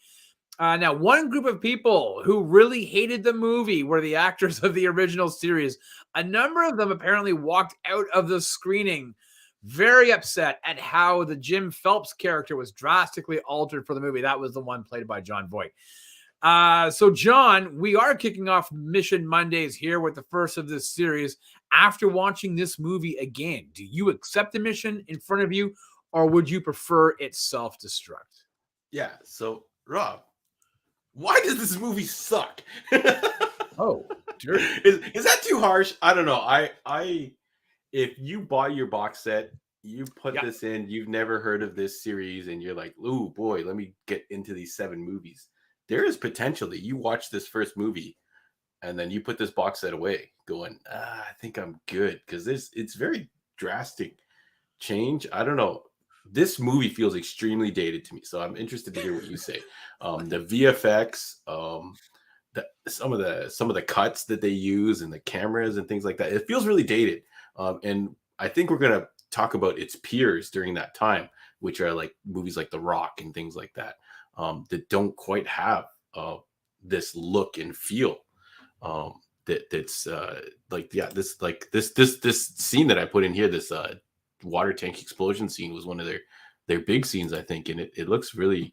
Now, one group of people who really hated the movie were the actors of the original series. A number of them apparently walked out of the screening very upset at how the Jim Phelps character was drastically altered for the movie. That was the one played by Jon Voight. So, John, we are kicking off Mission Mondays here with the first of this series. After watching this movie again, do you accept the mission in front of you, or would you prefer it self-destruct? Yeah, so, Rob, why does this movie suck? Oh, dirty. Is that too harsh? I don't know. If you buy your box set, you put this in, you've never heard of this series, and you're like, ooh, boy, let me get into these 7 movies. There is potential that you watch this first movie and then you put this box set away going, I think I'm good, because it's very drastic change. I don't know. This movie feels extremely dated to me, so I'm interested to hear what you say. The VFX, some of the cuts that they use and the cameras and things like that, it feels really dated. And I think we're gonna talk about its peers during that time, which are like movies like The Rock and things like that, that don't quite have this look and feel. That's this scene that I put in here, this water tank explosion scene, was one of their big scenes, I think, and it looks really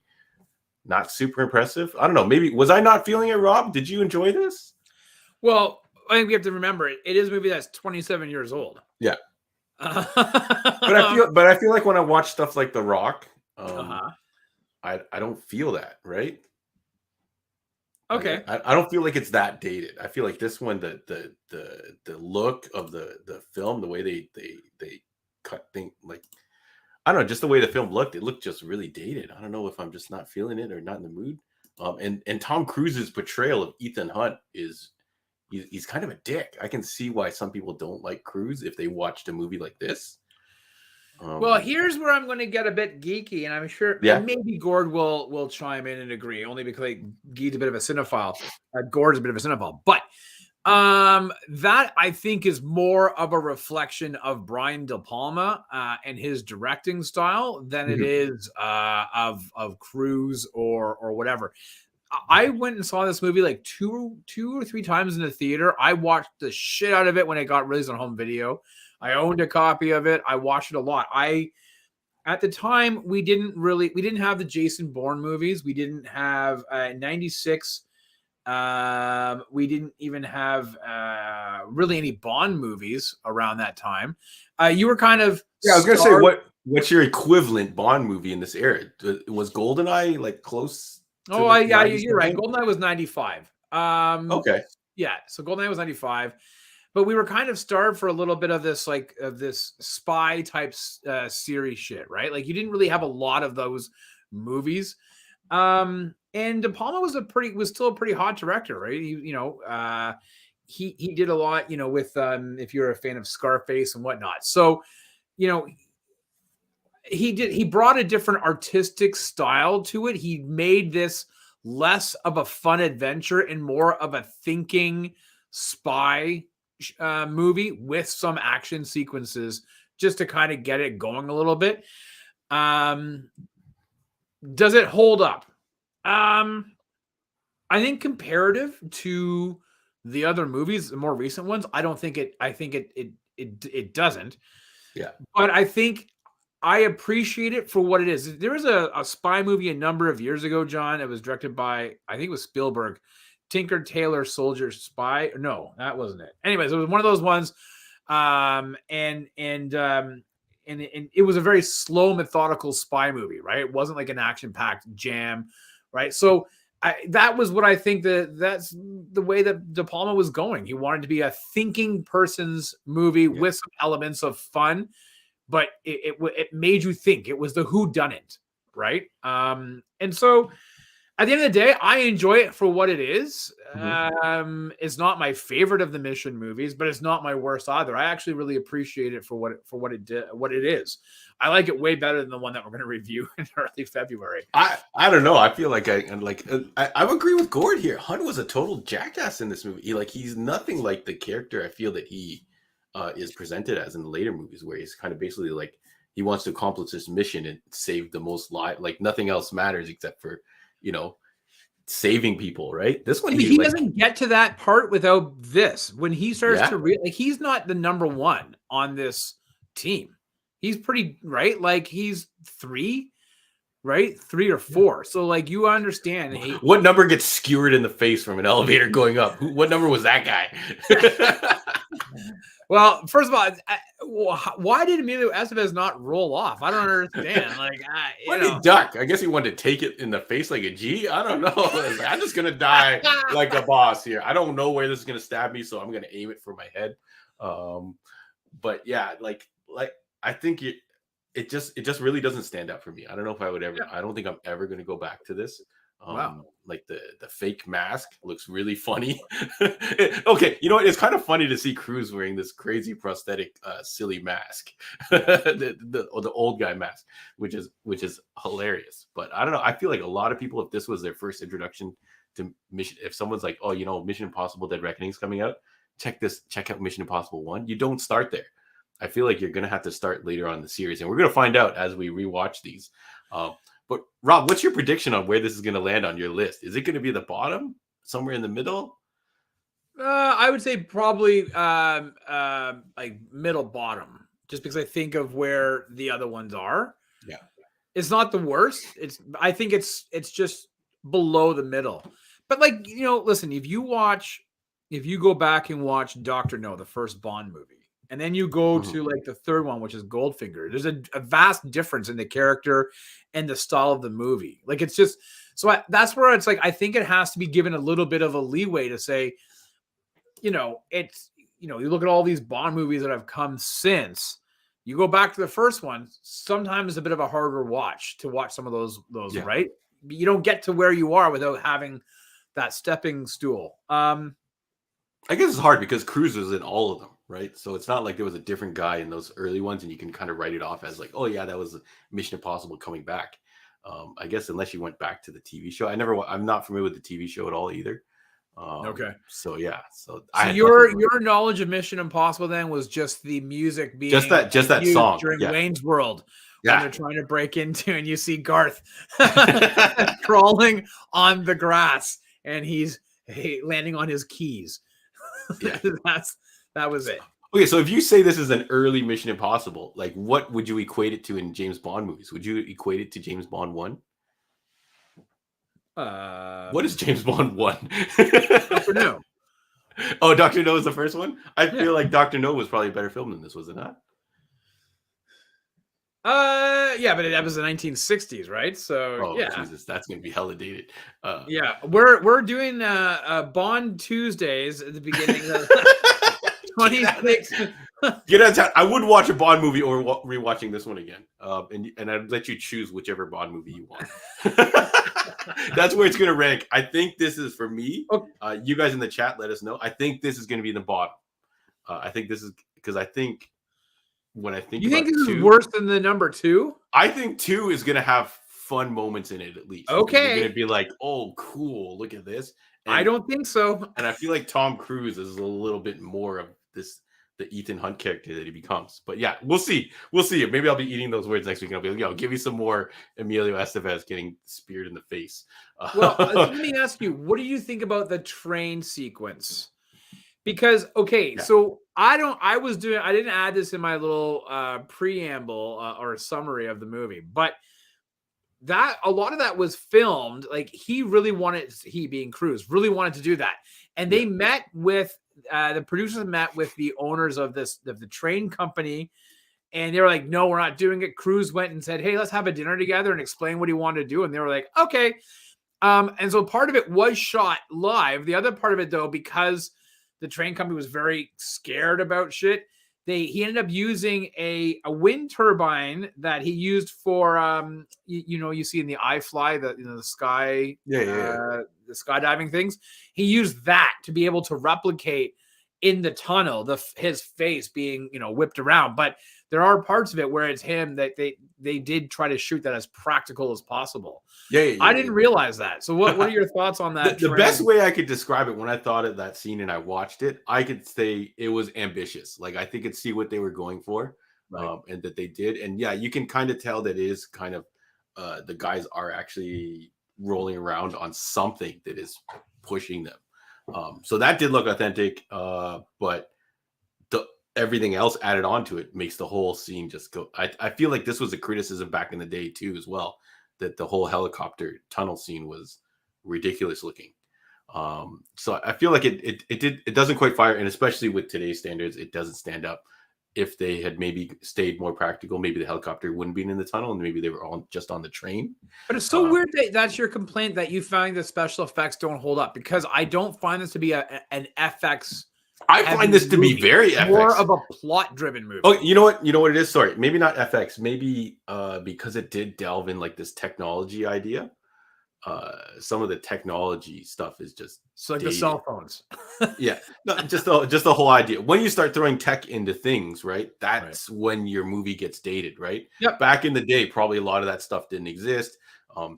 not super impressive. I don't know, maybe was I not feeling it, Rob? Did you enjoy this? Well, I think we have to remember it is a movie that's 27 years old. Yeah. But I feel like when I watch stuff like The Rock, I don't feel that, right? Okay. I don't feel like it's that dated. I feel like this one, the look of the film, the way they cut things, like, I don't know, just the way the film looked, it looked just really dated. I don't know if I'm just not feeling it or not in the mood. And Tom Cruise's portrayal of Ethan Hunt he's kind of a dick. I can see why some people don't like Cruise if they watched a movie like this. Well, here's where I'm going to get a bit geeky, and I'm sure maybe Gord will chime in and agree, only because Guy's a bit of a cinephile. Gord's a bit of a cinephile, but that I think is more of a reflection of Brian De Palma and his directing style than it is of Cruise or whatever. I went and saw this movie like two or three times in the theater. I watched the shit out of it when it got released on home video. I owned a copy of it. I watched it a lot. At the time, we didn't have the Jason Bourne movies. We didn't have 96. We didn't even have really any Bond movies around that time. You were kind of I was gonna say, what's your equivalent Bond movie in this era? Was GoldenEye like close? Oh, yeah, you're right. GoldenEye was 95. Okay. Yeah, so GoldenEye was 95. But we were kind of starved for a little bit of this, like, of this spy type series shit, right? Like, you didn't really have a lot of those movies. And De Palma was still a pretty hot director, right? He did a lot, with if you're a fan of Scarface and whatnot. So, you know, he brought a different artistic style to it. He made this less of a fun adventure and more of a thinking spy movie with some action sequences just to kind of get it going a little bit. Does it hold up? I think comparative to the other movies, the more recent ones, I think it doesn't. Yeah. But I think I appreciate it for what it is. There was a spy movie a number of years ago, John. It was directed by, I think it was Spielberg, Tinker Tailor Soldier Spy. No, that wasn't it. Anyways, it was one of those ones. And it was a very slow, methodical spy movie, right? It wasn't like an action-packed jam, right? So that was what I think that's the way that De Palma was going. He wanted to be a thinking person's movie with some elements of fun, but it made you think. It was the whodunit, right? And so at the end of the day, I enjoy it for what it is. Mm-hmm. It's not my favorite of the Mission movies, but it's not my worst either. I actually really appreciate it for what it is. I like it way better than the one that we're going to review in early February. I don't know. I feel like I agree with Gord here. Hunt was a total jackass in this movie. He's nothing like the character I feel that he is presented as in the later movies, where he's kind of basically like he wants to accomplish this mission and save the most life. Like nothing else matters except for saving people, right? This one he doesn't get to that part without this. When he starts to he's not the number one on this team. He's pretty right. Like he's 3, right? 3 or 4. So like you understand. What number gets skewered in the face from an elevator going up? What number was that guy? Well, first of all, why did Emilio Estevez not roll off? I don't understand. Like, why did he duck? I guess he wanted to take it in the face like a G. I don't know. I'm just gonna die like a boss here. I don't know where this is gonna stab me, so I'm gonna aim it for my head. But yeah, like I think it just really doesn't stand out for me. I don't know if I would ever. I don't think I'm ever gonna go back to this. Wow. Like the fake mask looks really funny. Okay, you know what? It's kind of funny to see Cruz wearing this crazy prosthetic, silly mask, the old guy mask, which is hilarious. But I don't know. I feel like a lot of people, if this was their first introduction to Mission, if someone's like, oh, Mission Impossible: Dead Reckoning's coming out, check out Mission Impossible 1. You don't start there. I feel like you're gonna have to start later on in the series, and we're gonna find out as we rewatch these. But Rob, what's your prediction on where this is going to land on your list? Is it going to be the bottom, somewhere in the middle? I would say probably like middle bottom, just because I think of where the other ones are. Yeah, it's not the worst. I think it's just below the middle. But like listen, if you go back and watch Dr. No, the first Bond movie, and then you go to like the third one, which is Goldfinger, there's a vast difference in the character and the style of the movie. Like it's just that's where it's like I think it has to be given a little bit of a leeway to say, it's you look at all these Bond movies that have come since. You go back to the first one, sometimes it's a bit of a harder watch to watch some of those, right? You don't get to where you are without having that stepping stool. I guess it's hard because Cruz was in all of them, right? So it's not like there was a different guy in those early ones and you can kind of write it off as like, oh yeah, that was Mission Impossible coming back. I guess unless you went back to the TV show. I'm not familiar with the TV show at all either. Okay. So yeah. So your knowledge of Mission Impossible then was just the music being just that song during Wayne's World. Yeah. When they're trying to break into and you see Garth crawling on the grass and he's landing on his keys. Yeah. that was it. Okay, so if you say this is an early Mission Impossible, like what would you equate it to in James Bond movies? Would you equate it to James Bond 1? What is James Bond 1? Dr. No. Oh, Dr. No is the first one? I feel like Dr. No was probably a better film than this, was it not? Yeah, but that was the 1960s, right? So yeah, Jesus, that's gonna be hella dated. Yeah, we're doing Bond Tuesdays at the beginning of 26. Get out of town. I would watch a Bond movie or rewatching this one again. And I'd let you choose whichever Bond movie you want. That's where it's going to rank. I think this is for me. Okay. You guys in the chat, let us know. I think this is going to be the bottom. I think this is because I think when I think you about think this 2, is worse than the number 2? I think 2 is going to have fun moments in it at least. Okay. You're going to be like, oh, cool. Look at this. And I don't think so. And I feel like Tom Cruise is a little bit more of the Ethan Hunt character that he becomes. But yeah, we'll see. We'll see. Maybe I'll be eating those words next week. And I'll be like, yo, give me some more Emilio Estevez getting speared in the face. Well, let me ask you, what do you think about the train sequence? Because, okay, so I didn't add this in my little preamble or summary of the movie, but that a lot of that was filmed. Like he being Cruise really wanted to do that. And they met with the producers met with the owners of the train company, and they were like, no, we're not doing it. Cruise went and said, hey, let's have a dinner together and explain what he wanted to do. And they were like, okay. And so part of it was shot live. The other part of it, though, because the train company was very scared about shit, he ended up using a wind turbine that he used for you see in the iFly, the sky the skydiving things. He used that to be able to replicate in the tunnel his face being whipped around. But there are parts of it where it's him that they did try to shoot that as practical as possible. I didn't realize that. So what are your thoughts on that? The best way I could describe it when I thought of that scene and I watched it, I could say it was ambitious. Like I think I could see what they were going for, right. And that they did. And yeah, you can kind of tell that it is kind of the guys are actually rolling around on something that is pushing them. So that did look authentic, but everything else added on to it makes the whole scene just go. I feel like this was a criticism back in the day too, as well, that the whole helicopter tunnel scene was ridiculous looking. So I feel like it doesn't quite fire, and especially with today's standards, it doesn't stand up. If they had maybe stayed more practical, maybe the helicopter wouldn't be in the tunnel, and maybe they were all just on the train. But it's so weird that that's your complaint, that you find the special effects don't hold up, because I don't find this to be an FX. I find this to be very FX. More of a plot-driven movie. Oh, you know what? You know what it is? Sorry, maybe not FX. Maybe because it did delve in like this technology idea. Some of the technology stuff is just like dated. The cell phones. Yeah, no, just the whole idea. When you start throwing tech into things, right? That's when your movie gets dated, right? Yep. Back in the day, probably a lot of that stuff didn't exist,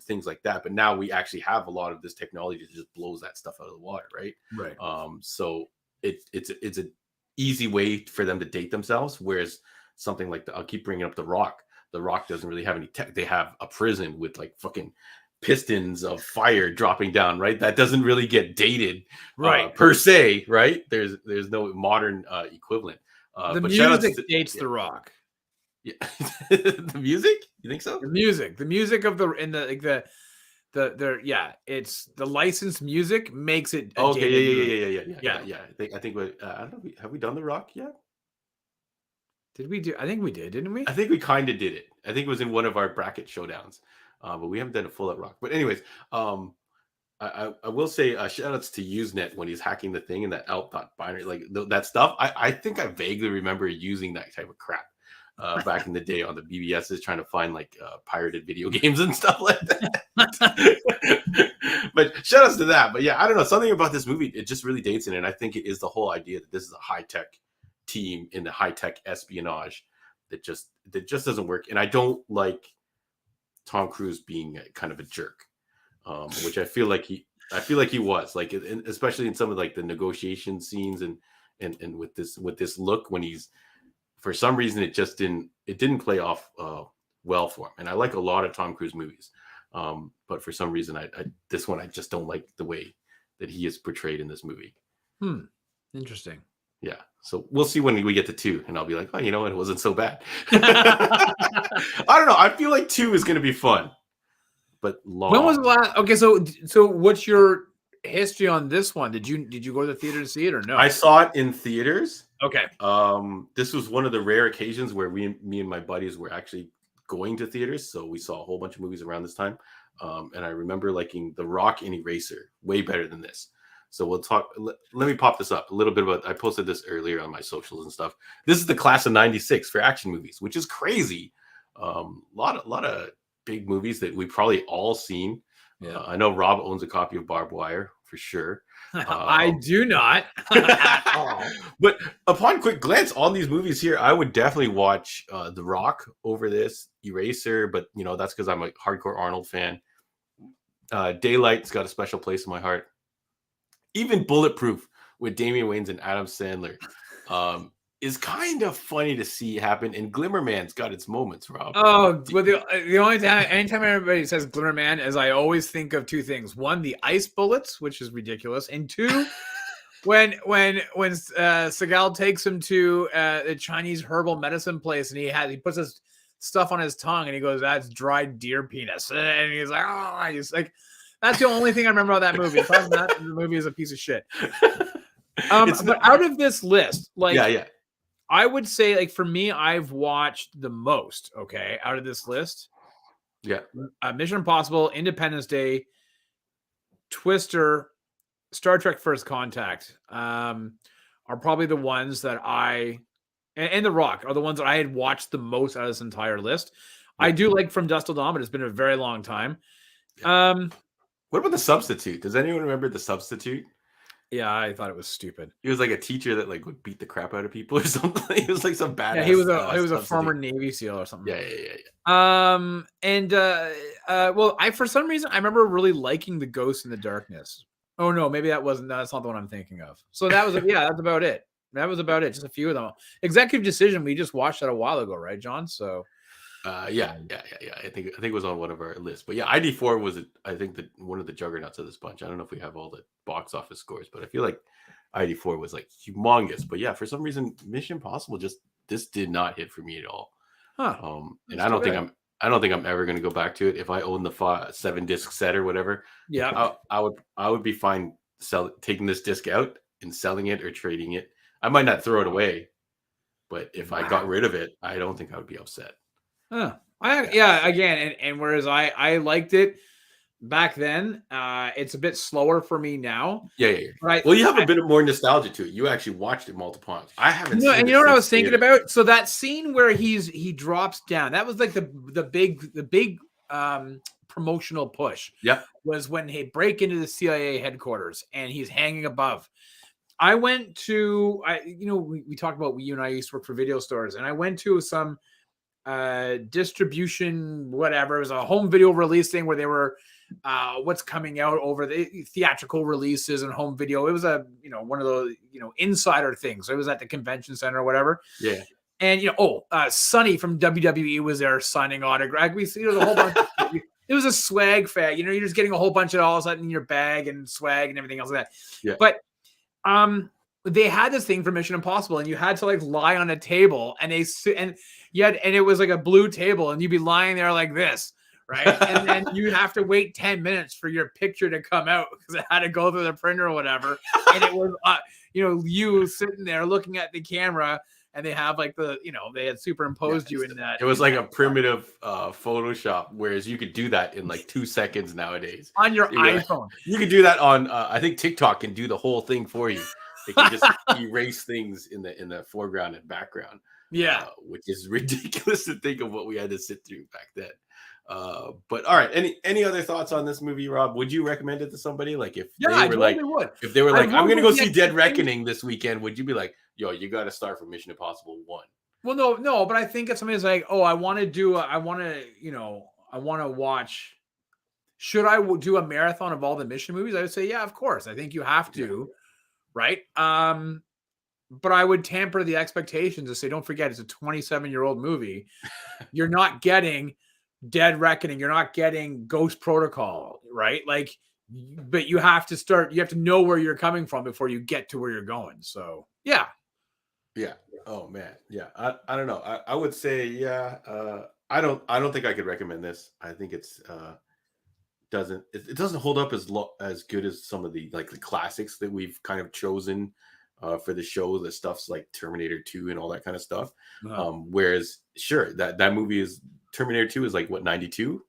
things like that. But now we actually have a lot of this technology that just blows that stuff out of the water, right? Right. So it's an easy way for them to date themselves. Whereas something like I'll keep bringing up The Rock. The Rock doesn't really have any tech. They have a prison with like fucking pistons of fire dropping down, right? That doesn't really get dated, right? Per se, right? There's no modern equivalent. The music dates The Rock. Yeah, the music. You think so? The music of it's the licensed music makes it. Okay, yeah. I think I don't know. Have we done The Rock yet? Did we do? I think we did, didn't we? I think we kind of did it. I think it was in one of our bracket showdowns. But we haven't done a full out Rock. But anyways, I will say shout outs to Usenet when he's hacking the thing and that binary, like that stuff. I think I vaguely remember using that type of crap back in the day on the BBSs, trying to find like pirated video games and stuff like that. But shout outs to that. But yeah, I don't know, something about this movie, it just really dates in it. And I think it is the whole idea that this is a high tech team in the high tech espionage that just doesn't work. And I don't like Tom Cruise being kind of a jerk, which I feel like he was, like, especially in some of like the negotiation scenes and with this look when he's, for some reason it didn't play off well for him. And I like a lot of Tom Cruise movies, but for some reason this one I just don't like the way that he is portrayed in this movie. Interesting. Yeah, so we'll see when we get to 2, and I'll be like, oh, you know what? It wasn't so bad. I don't know. I feel like 2 is going to be fun, but long. When was the last? Okay, so what's your history on this one? Did you go to the theater to see it or no? I saw it in theaters. Okay. This was one of the rare occasions where me and my buddies were actually going to theaters, so we saw a whole bunch of movies around this time. And I remember liking The Rock and Eraser way better than this. So we'll talk. Let me pop this up a little bit about. I posted this earlier on my socials and stuff. This is the class of '96 for action movies, which is crazy. Lot of big movies that we've probably all seen. Yeah. I know Rob owns a copy of Barbed Wire for sure. I do not at all. But upon quick glance on these movies here, I would definitely watch The Rock over this, Eraser, but you know that's because I'm a hardcore Arnold fan. Daylight's got a special place in my heart. Even Bulletproof with Damian Wayans and Adam Sandler is kind of funny to see happen. And Glimmerman's got its moments, Rob. Oh, well, the only time, anytime anybody says Glimmerman, is I always think of two things. One, the ice bullets, which is ridiculous, and two, when Seagal takes him to a Chinese herbal medicine place, and he puts his stuff on his tongue, and he goes, "That's dried deer penis," and he's like, "Oh," he's like. That's the only thing I remember about that movie. Apart from that, the movie is a piece of shit. But out of this list, like, yeah, I would say, like, for me, I've watched the most. Okay, out of this list, yeah, Mission Impossible, Independence Day, Twister, Star Trek: First Contact, are probably the ones that and The Rock are the ones that I had watched the most out of this entire list. Yeah. I do like From Dusk Till Dawn, but it's been a very long time. Yeah. What about The Substitute? Does anyone remember The Substitute? Yeah, I thought it was stupid. He was like a teacher that like would beat the crap out of people or something. He was like some badass. Yeah, he was a former Navy SEAL or something. Yeah. Well, for some reason I remember really liking The Ghost in the Darkness. Oh no, maybe that's not the one I'm thinking of. So that was that's about it. That was about it. Just a few of them. Executive Decision, we just watched that a while ago, right, John? So yeah. I think it was on one of our lists. But yeah, ID4 was I think one of the juggernauts of this bunch. I don't know if we have all the box office scores, but I feel like ID4 was like humongous. But yeah, for some reason, Mission Impossible this did not hit for me at all. Huh. And I don't think I'm ever going to go back to it. If I own the 7-disc set or whatever, yeah, I would be fine taking this disc out and selling it or trading it. I might not throw it away, but if I got rid of it, I don't think I would be upset. Again, and whereas I liked it back then, it's a bit slower for me now. Yeah. Right. Well, you have a bit more nostalgia to it. You actually watched it multiple times. I haven't. And you know what I was thinking about? So that scene where he drops down, that was like the big promotional push. Yeah. Was when he break into the CIA headquarters and he's hanging above. I went to we talked about you and I used to work for video stores, and I went to some distribution, whatever. It was a home video release thing where they were what's coming out over the theatrical releases and home video. It was one of those insider things. So it was at the convention center or whatever. Yeah. And Sonny from WWE was there signing autograph. We see a whole bunch. It was a swag fag. You're just getting a whole bunch of all of a sudden in your bag and swag and everything else like that. Yeah. But they had this thing for Mission Impossible, and you had to like lie on a table, and it was like a blue table, and you'd be lying there like this, right? And then you'd have to wait 10 minutes for your picture to come out because it had to go through the printer or whatever. And it was, you sitting there looking at the camera, and they have like they had superimposed you in that. It was like a primitive Photoshop, whereas you could do that in like 2 seconds nowadays on your iPhone. You could do that on, I think TikTok can do the whole thing for you. They can just erase things in the foreground and background. Yeah, which is ridiculous to think of what we had to sit through back then. But all right, any other thoughts on this movie, Rob? Would you recommend it to somebody? Like if they were like, I'm going to go see Dead Reckoning this weekend, would you be like, yo, you got to start from Mission Impossible 1? Well, no, but I think if somebody's like, oh, I want to watch. Should I do a marathon of all the Mission movies? I would say, yeah, of course. I think you have to, right? But I would temper the expectations and say, don't forget, it's a 27-year-old movie. You're not getting Dead Reckoning. You're not getting Ghost Protocol, right? Like, but you have to know where you're coming from before you get to where you're going. So, yeah. Yeah. Oh man. Yeah. I don't know. I would say, yeah. I don't think I could recommend this. I think it doesn't hold up as good as some of the like the classics that we've kind of chosen for the show. The stuff's like Terminator 2 and all that kind of stuff. Whereas sure, that movie is Terminator 2 is like what, 92?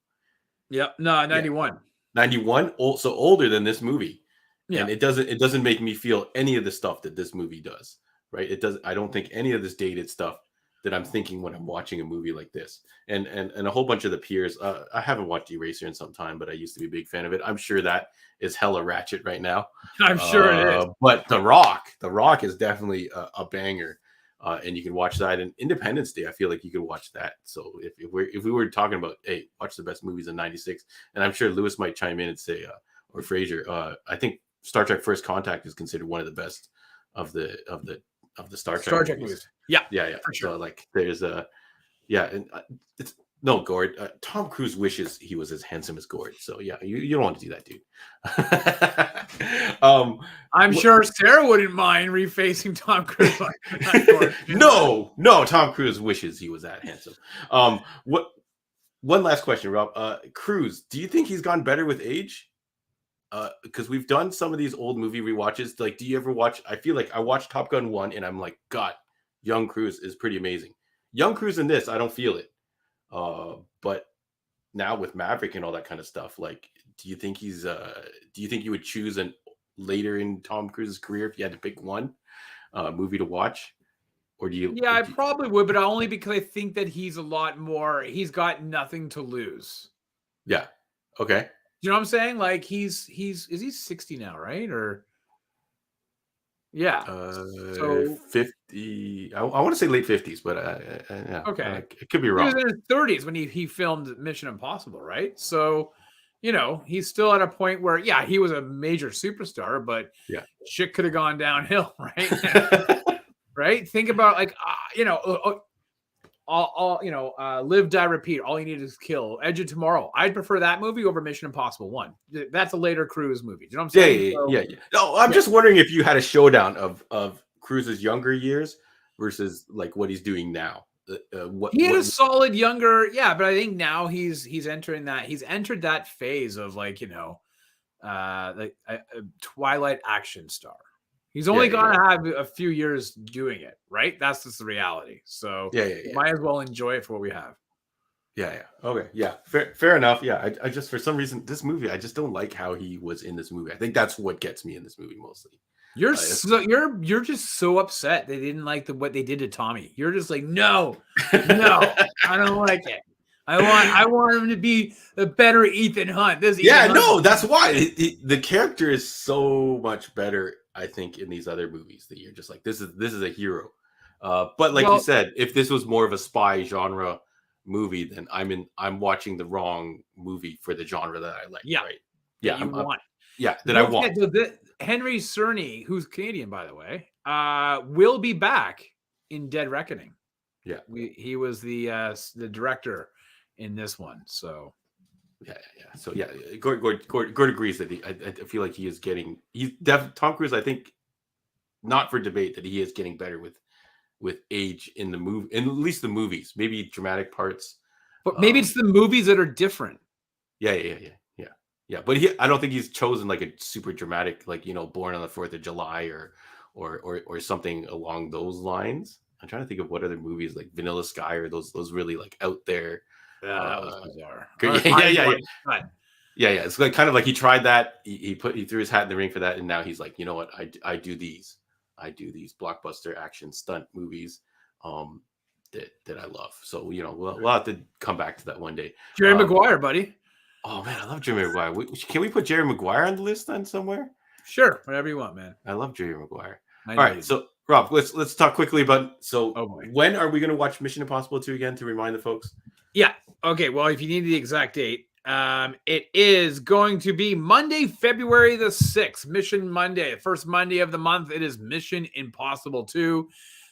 Yep. No, 91. Yeah. 91, so older than this movie. Yeah. And it doesn't make me feel any of the stuff that this movie does, right? I don't think any of this dated stuff that I'm thinking when I'm watching a movie like this. And a whole bunch of the peers, I haven't watched Eraser in some time, but I used to be a big fan of it. I'm sure that is hella ratchet right now. I'm sure it is. But The Rock is definitely a banger. And you can watch that. And Independence Day, I feel like you could watch that. So if we were talking about, hey, watch the best movies in '96, and I'm sure Lewis might chime in and say, or Fraser, I think Star Trek First Contact is considered one of the best of the Star Trek movies. Yeah, For sure. So like there's and it's no Gord. Tom Cruise wishes he was as handsome as Gord. So yeah, you don't want to do that, dude. I'm sure Sarah wouldn't mind refacing Tom Cruise. No, Tom Cruise wishes he was that handsome. What? One last question, Rob. Cruise, do you think he's gone better with age? Because we've done some of these old movie rewatches. Like, do you ever watch? I feel like I watched Top Gun 1 and I'm like, God, young Cruise is pretty amazing. Young Cruise in this, I don't feel it. But now with Maverick and all that kind of stuff, like, do you think do you think you would choose an later in Tom Cruise's career if you had to pick one movie to watch? Or do you? Yeah, I probably would, but only because I think that he's got nothing to lose. Yeah. Okay. You know what I'm saying? Like is he 60 now, right? Or yeah. So 50. I want to say late 50s, but yeah. Okay. It could be wrong. He was in his 30s when he filmed Mission Impossible, right? So, he's still at a point where, yeah, he was a major superstar, but shit could have gone downhill, right? Right? Think about like, Live, Die, Repeat. All you need is kill. Edge of Tomorrow. I'd prefer that movie over Mission Impossible 1. That's a later Cruise movie. Do you know what I'm saying? Yeah. No, I'm just wondering if you had a showdown of Cruise's younger years versus like what he's doing now. He had a solid younger, but I think now he's entered that phase of like, like a Twilight action star. He's only going to have a few years doing it, right? That's just the reality. So might as well enjoy it for what we have. Yeah. Okay. Yeah. Fair enough. Yeah. I just, for some reason, this movie, I just don't like how he was in this movie. I think that's what gets me in this movie mostly. You're just so upset they didn't like what they did to Tommy. You're just like, no, I don't like it. I want him to be a better Ethan Hunt. That's why the character is so much better. I think in these other movies that you're just like, this is a hero. But like you said, if this was more of a spy genre movie, then I'm watching the wrong movie for the genre that I like. Yeah. Right. Yeah. I want. Henry Cerny, who's Canadian, by the way, will be back in Dead Reckoning. Yeah. He was the director in this one. So yeah. So yeah, Gord agrees that I feel like Tom Cruise. I think not for debate that he is getting better with age in the movie, in at least the movies, maybe dramatic parts. But maybe it's the movies that are different. Yeah. But I don't think he's chosen like a super dramatic, like, Born on the 4th of July or something along those lines. I'm trying to think of what other movies like Vanilla Sky or those really like out there. That was bizarre. Yeah. It's like kind of like he tried that. He threw his hat in the ring for that, and now he's like, you know what? I do these blockbuster action stunt movies, that I love. So we'll have to come back to that one day. Jerry Maguire, buddy. Oh man, I love Jerry Maguire. Can we put Jerry Maguire on the list then somewhere? Sure, whatever you want, man. I love Jerry Maguire. All right, so Rob, let's talk quickly about. So when are we going to watch Mission Impossible 2 again to remind the folks? Yeah. Okay. Well, if you need the exact date, it is going to be Monday, February the 6th. Mission Monday, first Monday of the month. It is Mission Impossible 2,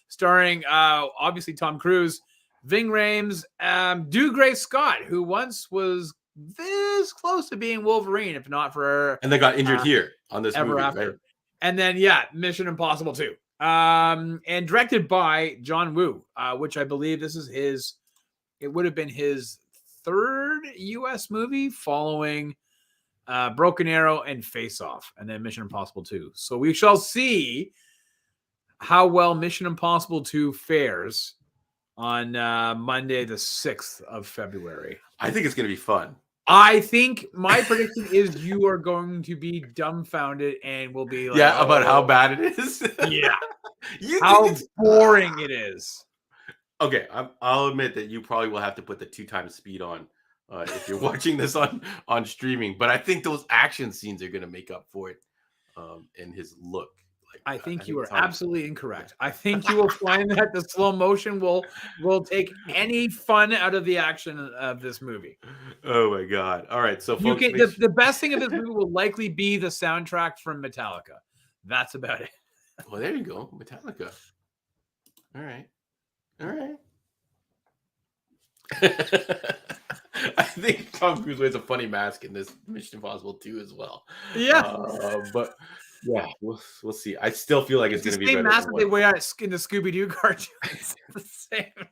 starring obviously Tom Cruise, Ving Rhames, Dougray Scott, who once was this close to being Wolverine, if not for and they got injured here on this movie, after. right? And then Mission Impossible 2, and directed by John Woo, which I believe it would have been his third U.S. movie following Broken Arrow and Face Off, and then Mission Impossible 2. So we shall see how well Mission Impossible 2 fares on Monday, the 6th of February. I think it's going to be fun. I think my prediction is you are going to be dumbfounded and will be like, Yeah, about how bad it is. Yeah. You How think it's boring it is. okay? I'll admit that you probably will have to put the 2x speed on if you're watching this on streaming. But I think those action scenes are going to make up for it in his look. Like I think you it's are hard. absolutely incorrect. I think you will find that the slow motion will take any fun out of the action of this movie. Oh my god! All right, so You folks, can the best thing of this movie will likely be the soundtrack from Metallica. That's about it. well, there you go, Metallica. All right, all right. I think Tom Cruise wears a funny mask in this Mission Impossible 2 as well. Yeah. But yeah, we'll see. I still feel like it's going to be the same better. mask that they wear in the Scooby-Doo cartoons. It's the same.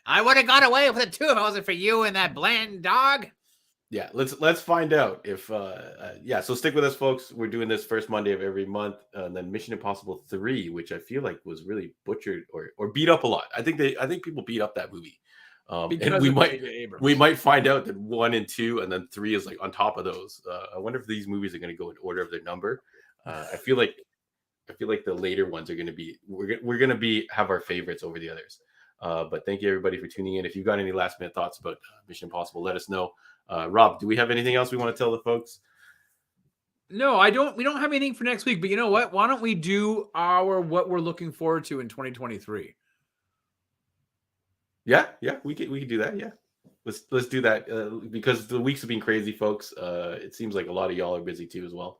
I would have got away with it too if it wasn't for you and that bland dog. Yeah, let's find out if yeah. So stick with us, folks. We're doing this first Monday of every month, and then Mission Impossible 3, which I feel like was really butchered or beat up a lot. I think people beat up that movie. And we might find out that 1 and 2 and then 3 is like on top of those. I wonder if these movies are going to go in order of their number. I feel like the later ones are going to be we're going to have our favorites over the others. But thank you everybody for tuning in. If you've got any last minute thoughts about Mission Impossible, let us know. Rob, do we have anything else we want to tell the folks? No, I don't. We don't have anything for next week. But you know what? Why don't we do what we're looking forward to in 2023? Yeah, we could do that. Yeah, let's do that because the weeks have been crazy, folks. It seems like a lot of y'all are busy too as well,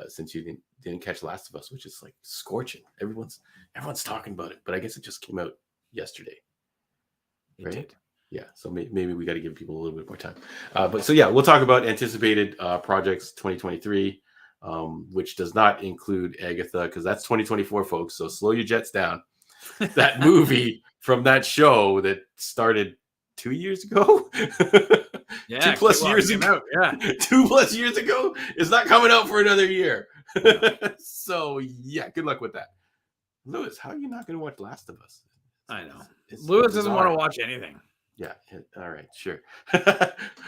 since you didn't catch Last of Us, which is like scorching. Everyone's talking about it, but I guess it just came out yesterday. It did. Yeah, so maybe we got to give people a little bit more time. But so yeah, we'll talk about anticipated projects 2023, which does not include Agatha because that's 2024, folks. So slow your jets down. That movie from that show that started 2 years ago. Yeah, 2+ years ago. Yeah, 2+ years ago. It's not coming out for another year. So yeah, good luck with that. Lewis, how are you not going to watch Last of Us? I know. Lewis doesn't want to watch anything. Yeah. All right. Sure.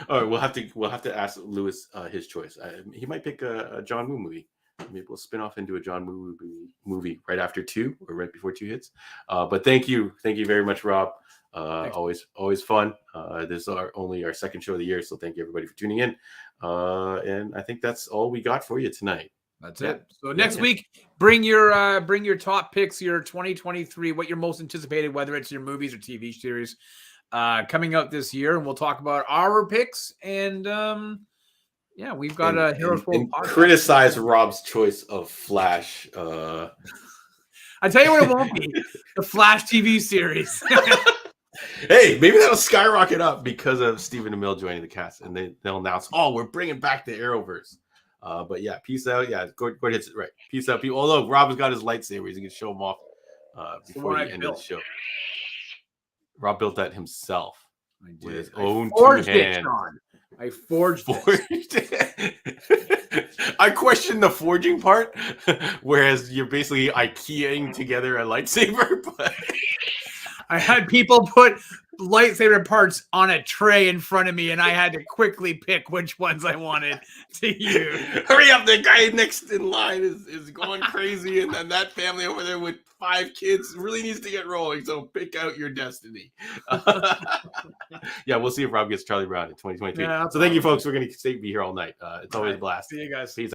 All right. We'll have to ask Lewis his choice. He might pick a John Woo movie. Maybe we'll spin off into a John Woo movie right after 2 or right before 2 hits. But thank you very much, Rob. Always fun. This is only our second show of the year, so thank you everybody for tuning in. And I think that's all we got for you tonight. That's it. So next week, bring your top picks, your 2023, what you're most anticipated, whether it's your movies or TV series coming out this year, and we'll talk about our picks. And yeah, we've got a Heroes World podcast. Criticize Rob's choice of Flash. I tell you what, it won't be the Flash TV series. Hey, maybe that'll skyrocket up because of Stephen Amell joining the cast, and they'll announce, "Oh, we're bringing back the Arrowverse." But yeah, peace out. Yeah, Gord hits it right. Peace out, people. Although Rob has got his lightsaber, he's gonna show him off before the end of the show. Rob built that himself with his own 2 hands. I forged it. I question the forging part, whereas you're basically IKEAing together a lightsaber. But I had people put lightsaber parts on a tray in front of me, and I had to quickly pick which ones I wanted to use. Hurry up, the guy next in line is going crazy, and then that family over there with 5 kids really needs to get rolling, so pick out your destiny. Yeah, we'll see if Rob gets Charlie Brown in 2023. Yeah, so thank you, folks. We're going to be here all night. It's always a blast. See you guys. Peace.